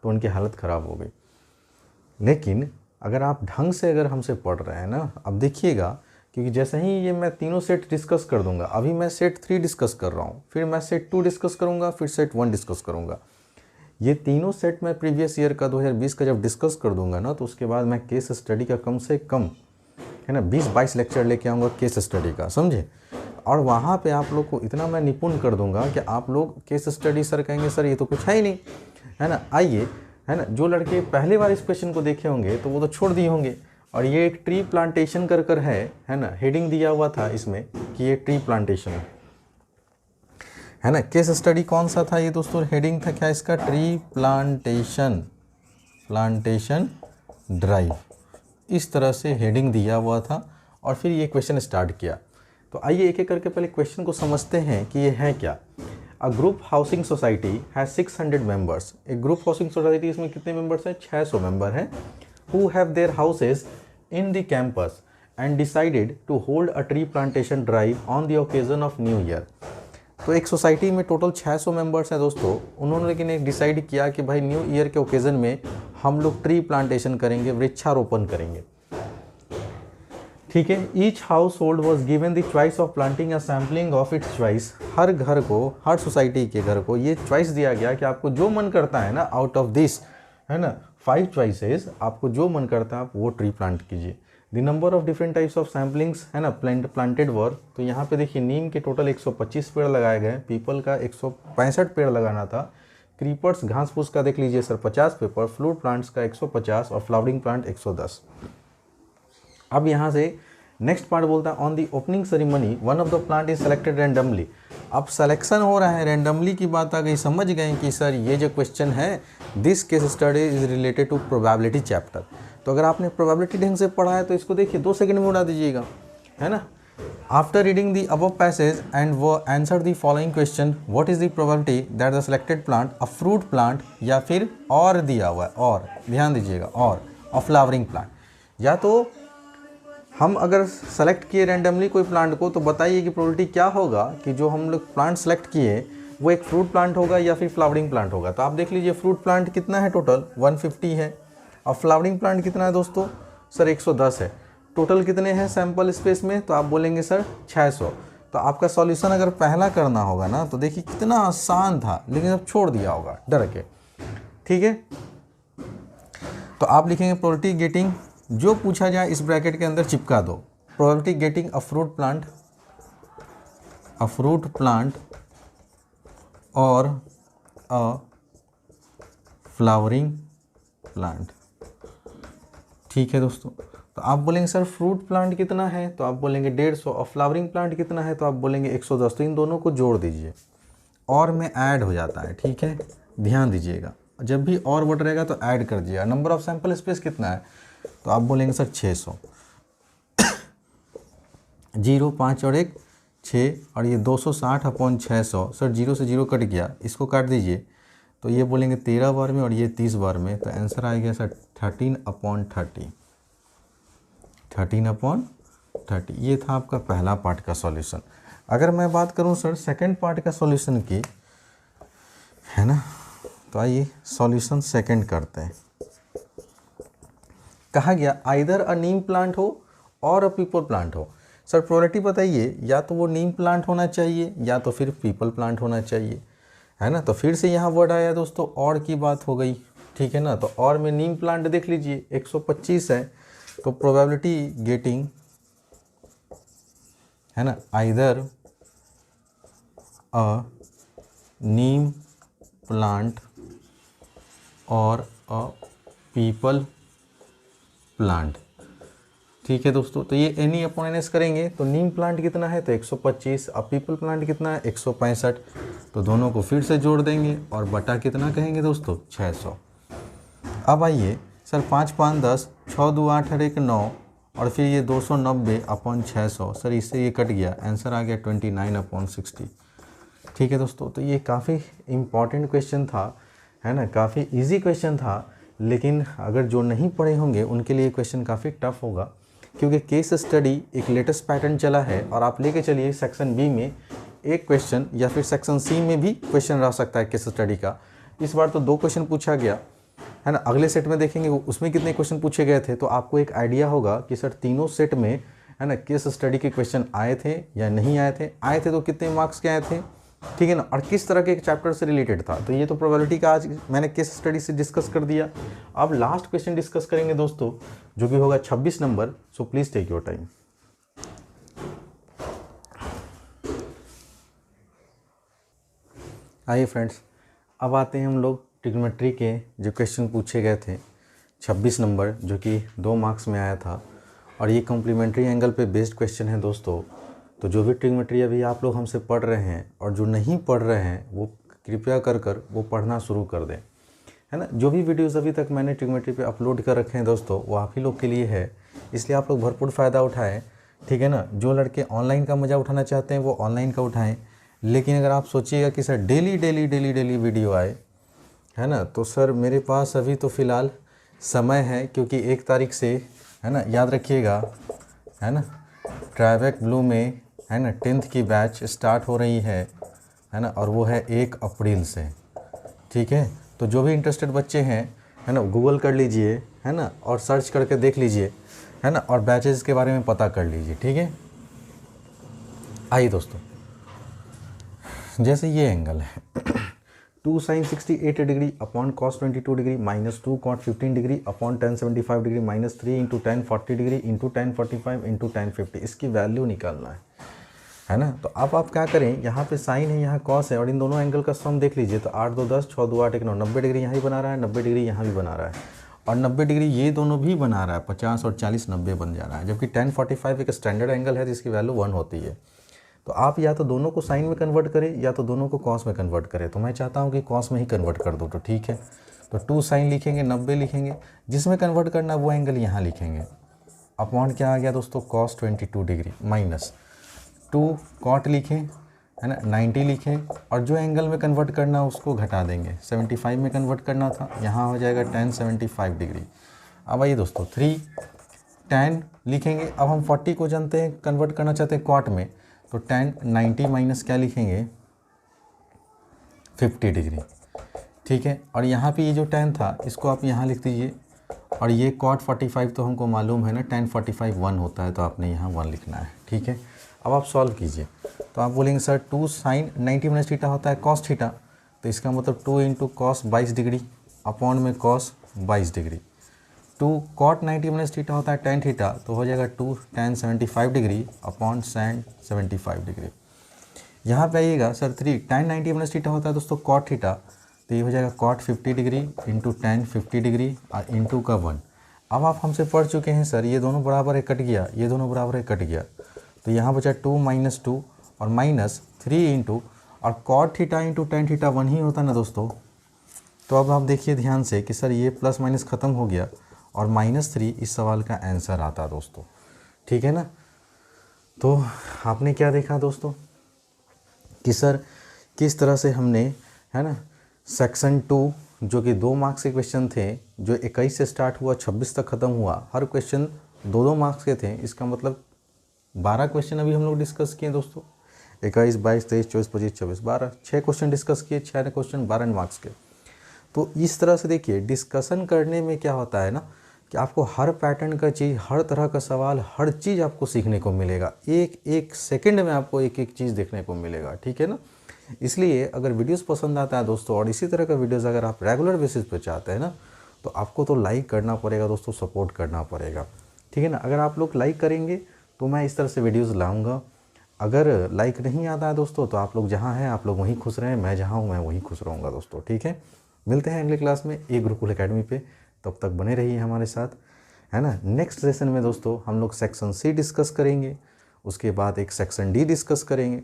तो उनकी हालत ख़राब हो गई। लेकिन अगर आप ढंग से अगर हमसे पढ़ रहे हैं ना, अब देखिएगा, क्योंकि जैसे ही ये मैं तीनों सेट डिस्कस कर दूंगा, अभी मैं सेट 3 डिस्कस कर रहा हूँ, फिर मैं सेट 2 डिस्कस करूँगा, फिर सेट 1 डिस्कस करूँगा। ये तीनों सेट मैं प्रीवियस ईयर का 2020 का जब डिस्कस कर दूंगा ना, तो उसके बाद मैं केस स्टडी का कम से कम, है ना, 20-22 लेक्चर लेके आऊँगा केस स्टडी का, समझे। और वहाँ पे आप लोग को इतना मैं निपुण कर दूंगा कि आप लोग केस स्टडी सर कहेंगे सर ये तो कुछ है ही नहीं, है ना। आइए, है ना, जो लड़के पहली बार इस क्वेश्चन को देखे होंगे तो वो तो छोड़ दिए होंगे। और ये एक ट्री प्लांटेशन कर है ना, हेडिंग दिया हुआ था इसमें कि ये ट्री प्लांटेशन है ना। केस स्टडी कौन सा था ये दोस्तों, हेडिंग था क्या इसका, ट्री प्लांटेशन ड्राइव, इस तरह से हेडिंग दिया हुआ था। और फिर ये क्वेश्चन स्टार्ट किया। तो आइए एक एक करके पहले क्वेश्चन को समझते हैं कि ये है क्या। A group housing society has 600 members. एक ग्रुप हाउसिंग सोसाइटी, इसमें कितने मेंबर्स हैं, 600 मेंबर हैं। Who have their houses in the campus and decided to hold a tree plantation drive on the occasion of new year. तो एक society में total 600 members हैं दोस्तों। उन्होंने लेकिन एक डिसाइड किया कि भाई न्यू ईयर के ओकेजन में हम लोग ट्री प्लांटेशन करेंगे, वृक्षारोपण करेंगे, ठीक है। Each household was given the choice of planting a sampling of its choice. हर घर को, हर सोसाइटी के घर को ये चॉइस दिया गया कि आपको जो मन करता है ना, आउट ऑफ दिस, है ना, 5 चॉइसेस, आपको जो मन करता है आप वो ट्री प्लांट कीजिए। The number of different types of samplings, है ना, प्लांटेड वर। तो यहाँ पे देखिए, नीम के टोटल 125 पेड़ लगाए गए, पीपल का 165 पेड़ लगाना था, क्रीपर्स घास फूस का देख लीजिए सर 50 पेपर, फ्रूट प्लांट्स का 150 और फ्लावरिंग प्लांट 110। अब यहाँ से नेक्स्ट पार्ट बोलता है on the opening ceremony one of the plant is selected randomly. अब सिलेक्शन हो रहा है, रैंडमली की बात आ गई। समझ गए कि सर ये जो क्वेश्चन है, this case study is related to probability chapter. तो अगर आपने प्रोबेबिलिटी ढंग से पढ़ा है तो इसको देखिए 2 सेकंड में उड़ा दीजिएगा, है ना। After reading the above passage and वो answer the following question, what is the probability that the selected plant a fruit plant, या फिर और दिया हुआ है, और ध्यान दीजिएगा, और अ फ्लावरिंग प्लांट। या तो हम अगर सेलेक्ट किए रैंडमली कोई प्लांट को, तो बताइए कि प्रोबेबिलिटी क्या होगा कि जो हम लोग प्लांट सेलेक्ट किए वो एक फ्रूट प्लांट होगा या फिर फ्लावरिंग प्लांट होगा। तो आप देख लीजिए, फ्रूट प्लांट कितना है, टोटल 150 है, और फ्लावरिंग प्लांट कितना है दोस्तों, सर 110 है। टोटल कितने हैं सैम्पल स्पेस में, तो आप बोलेंगे सर 600। तो आपका सॉल्यूशन अगर पहला करना होगा ना, तो देखिए कितना आसान था, लेकिन अब छोड़ दिया होगा डर के। ठीक है। तो आप लिखेंगे प्रोबेबिलिटी गेटिंग, जो पूछा जाए इस ब्रैकेट के अंदर चिपका दो, probability getting a fruit plant और अ फ्लावरिंग प्लांट। ठीक है दोस्तों, तो आप बोलेंगे सर फ्रूट प्लांट कितना है, तो आप बोलेंगे 150, और फ्लावरिंग प्लांट कितना है, तो आप बोलेंगे 110। तो इन दोनों को जोड़ दीजिए, और में ऐड हो जाता है। ठीक है, ध्यान दीजिएगा, जब भी और वर्ड रहेगा तो ऐड कर दीजिएगा। नंबर ऑफ सैंपल स्पेस कितना है, तो आप बोलेंगे सर 600। 0, 5 और 1 6, और ये 260/600। सर 0 से 0 कट गया, इसको काट दीजिए, तो ये बोलेंगे 13 बार में और ये 30 बार में। तो आंसर आ गया सर 13/30। 13/30। ये था आपका पहला पार्ट का सॉल्यूशन। अगर मैं बात करूं सर सेकंड पार्ट का सॉल्यूशन की, है ना, तो आइए सॉल्यूशन सेकंड करते हैं। कहा गया आइदर अ नीम प्लांट हो और अ पीपल प्लांट हो। सर प्रोबेबिलिटी बताइए, या तो वो नीम प्लांट होना चाहिए या तो फिर पीपल प्लांट होना चाहिए, है ना। तो फिर से यहाँ वर्ड आया दोस्तों, और की बात हो गई। ठीक है ना, तो और में नीम प्लांट देख लीजिए 125 है, तो प्रोबेबिलिटी गेटिंग, है ना, आइदर अ नीम प्लांट और अ पीपल प्लांट। ठीक है दोस्तों, तो ये एनी अपॉन एन एस करेंगे तो नीम प्लांट कितना है, तो 125, अब पीपल प्लांट कितना है 165। तो दोनों को फिर से जोड़ देंगे और बटा कितना कहेंगे दोस्तों 600। अब आइए सर 5 5 10, 6 2 8 और 1 9, और फिर ये 290/600। सर इससे ये कट गया, आंसर आ गया 29/60। ठीक है दोस्तों, तो ये काफ़ी इम्पॉर्टेंट क्वेश्चन था, है ना, काफ़ी इजी क्वेश्चन था। लेकिन अगर जो नहीं पढ़े होंगे उनके लिए क्वेश्चन काफ़ी टफ होगा, क्योंकि केस स्टडी एक लेटेस्ट पैटर्न चला है। और आप लेके चलिए सेक्शन बी में एक क्वेश्चन, या फिर सेक्शन सी में भी क्वेश्चन रह सकता है केस स्टडी का। इस बार तो 2 क्वेश्चन पूछा गया, है ना। अगले सेट में देखेंगे उसमें कितने क्वेश्चन पूछे गए थे, तो आपको एक आइडिया होगा कि सर तीनों सेट में, है ना, केस स्टडी के क्वेश्चन आए थे या नहीं आए थे तो कितने मार्क्स के आए थे, ठीक है ना, और किस तरह के चैप्टर से रिलेटेड था। तो ये तो प्रोबेबिलिटी का आज मैंने केस स्टडी से डिस्कस कर दिया। अब लास्ट क्वेश्चन डिस्कस करेंगे दोस्तों, जो कि होगा 26 number. So please take your time. आइए फ्रेंड्स, अब आते हैं हम लोग ट्रिग्नोमेट्री के जो क्वेश्चन पूछे गए थे 26 नंबर, जो कि 2 मार्क्स में आया था। और ये कॉम्प्लीमेंट्री एंगल पे बेस्ड क्वेश्चन है दोस्तों। तो जो भी ट्रिग्नोमेट्री अभी आप लोग हमसे पढ़ रहे हैं और जो नहीं पढ़ रहे हैं वो कृपया कर वो पढ़ना शुरू कर दें, है ना। जो भी वीडियोस अभी तक मैंने ट्रिग्नोमेट्री पे अपलोड कर रखे हैं दोस्तों, वो आप ही लोग के लिए है, इसलिए आप लोग भरपूर फ़ायदा उठाएं, ठीक है ना। जो लड़के ऑनलाइन का मज़ा उठाना चाहते हैं वो ऑनलाइन का उठाएँ, लेकिन अगर आप सोचिएगा कि सर डेली वीडियो आए, है ना, तो सर मेरे पास अभी तो फ़िलहाल समय है, क्योंकि 1 तारीख से, है ना, याद रखिएगा, है ना, ट्राइबेक ब्लू में, है ना, 10th की बैच स्टार्ट हो रही है ना, और वो है 1 अप्रैल से। ठीक है, तो जो भी इंटरेस्टेड बच्चे हैं, है ना, गूगल कर लीजिए, है ना, और सर्च करके देख लीजिए, है ना, और बैचेस के बारे में पता कर लीजिए। ठीक है, आइए दोस्तों, जैसे ये एंगल है 2 sin 68 degree upon cos 22 degree minus 2 cot 15 degree upon tan 75 degree minus 3 into tan 40 degree into tan 45 into tan 50, इसकी वैल्यू निकालना है ना। तो अब आप क्या करें, यहाँ पे साइन है, यहाँ कॉस है, और इन दोनों एंगल का सम देख लीजिए। तो 8 2 10, 6 2 8 1 9, 90 डिग्री यहाँ भी बना रहा है, 90 डिग्री यहाँ भी बना रहा है, और 90 डिग्री ये दोनों भी बना रहा है, 50 और 40 90 बन जा रहा है। जबकि tan 45 एक स्टैंडर्ड एंगल है जिसकी वैल्यू 1 होती है। तो आप या तो दोनों को साइन में कन्वर्ट करें या तो दोनों को कॉस में कन्वर्ट करें। तो मैं चाहता हूँ कि कॉस में ही कन्वर्ट कर दो, तो ठीक है। तो 2 साइन लिखेंगे, 90 लिखेंगे, जिसमें कन्वर्ट करना है वो एंगल यहाँ लिखेंगे। अपॉन क्या आ गया दोस्तों, cos 22 डिग्री माइनस 2 कॉट लिखें, है ना, 90 लिखें, और जो एंगल में कन्वर्ट करना है उसको घटा देंगे। 75 में कन्वर्ट करना था, यहाँ हो जाएगा tan 75 डिग्री। अब आइए दोस्तों 3 tan लिखेंगे। अब हम 40 को जानते हैं, कन्वर्ट करना चाहते हैं कॉट में, तो tan 90 माइनस क्या लिखेंगे 50 डिग्री। ठीक है, और यहाँ पे ये जो tan था इसको आप यहाँ लिख दीजिए, और ये cot 45 तो हमको मालूम है ना, tan 45 1 होता है, तो आपने यहाँ 1 लिखना है। ठीक है, अब आप सॉल्व कीजिए। तो आप बोलेंगे सर 2 sin 90 माइनस थीटा होता है cos थीटा, तो इसका मतलब 2 इंटू cos 22 डिग्री, अपॉन में cos 22 degree. 2 cot 90 minus theta होता है टेन थीटा, तो हो जाएगा 2 tan 75 degree upon sin 75 degree. यहाँ पे आइएगा सर 3 tan 90 माइनस थीटा होता है दोस्तों कॉट थीटा, तो ये हो जाएगा cot 50 degree into tan 50 degree और इंटू का 1। अब आप हमसे पढ़ चुके हैं सर ये दोनों बराबर है कट गया, ये दोनों बराबर है कट गया, तो यहाँ बचा 2 माइनस 2 और माइनस 3 इंटू और cot theta into tan theta 1 ही होता है ना दोस्तों। तो अब आप देखिए ध्यान से कि सर ये प्लस माइनस ख़त्म हो गया और -3 इस सवाल का आंसर आता दोस्तों, ठीक है ना। तो आपने क्या देखा दोस्तों कि सर किस तरह से हमने, है ना, सेक्शन 2 जो कि 2 मार्क्स के क्वेश्चन थे, जो 21 से स्टार्ट हुआ 26 तक ख़त्म हुआ, हर क्वेश्चन 2-2 मार्क्स के थे, इसका मतलब 12 क्वेश्चन अभी हम लोग डिस्कस किए दोस्तों। 21, 22, 23, 24, 25, 26, 12, 6 क्वेश्चन डिस्कस किए, 6 क्वेश्चन 12 मार्क्स के। तो इस तरह से देखिए डिस्कशन करने में क्या होता है ना कि आपको हर पैटर्न का चीज़, हर तरह का सवाल, हर चीज़ आपको सीखने को मिलेगा, एक एक सेकंड में आपको एक एक चीज़ देखने को मिलेगा, ठीक है ना। इसलिए अगर वीडियोस पसंद आता है दोस्तों और इसी तरह का वीडियोस अगर आप रेगुलर बेसिस पे चाहते हैं ना, तो आपको तो लाइक करना पड़ेगा दोस्तों, सपोर्ट करना पड़ेगा, ठीक है ना। अगर आप लोग लाइक करेंगे तो मैं इस तरह से वीडियोज़ लाऊँगा। अगर लाइक नहीं आता है दोस्तों तो आप लोग जहाँ हैं आप लोग वहीं खुश रहें, मैं जहाँ हूँ मैं वहीं खुश रहूँगा दोस्तों, ठीक है। मिलते हैं अगले क्लास में ए गुरुकुल एकेडमी पे, तब तक बने रहिए हमारे साथ, है ना। नेक्स्ट सेशन में दोस्तों हम लोग सेक्शन सी डिस्कस करेंगे, उसके बाद एक सेक्शन डी डिस्कस करेंगे।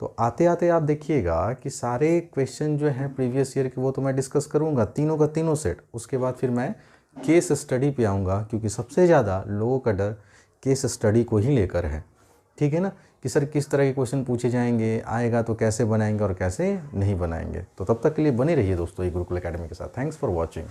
तो आते आते आप देखिएगा कि सारे क्वेश्चन जो हैं प्रीवियस ईयर के वो तो मैं डिस्कस करूँगा, तीनों का तीनों सेट। उसके बाद फिर मैं केस स्टडी पे आऊँगा, क्योंकि सबसे ज़्यादा लोगों का डर केस स्टडी को ही लेकर है, ठीक है ना, कि सर किस तरह के क्वेश्चन पूछे जाएंगे, आएगा तो कैसे बनाएंगे और कैसे नहीं बनाएंगे। तो तब तक के लिए बने रहिए दोस्तों ए गुरुकुल एकेडमी के साथ। Thanks for watching.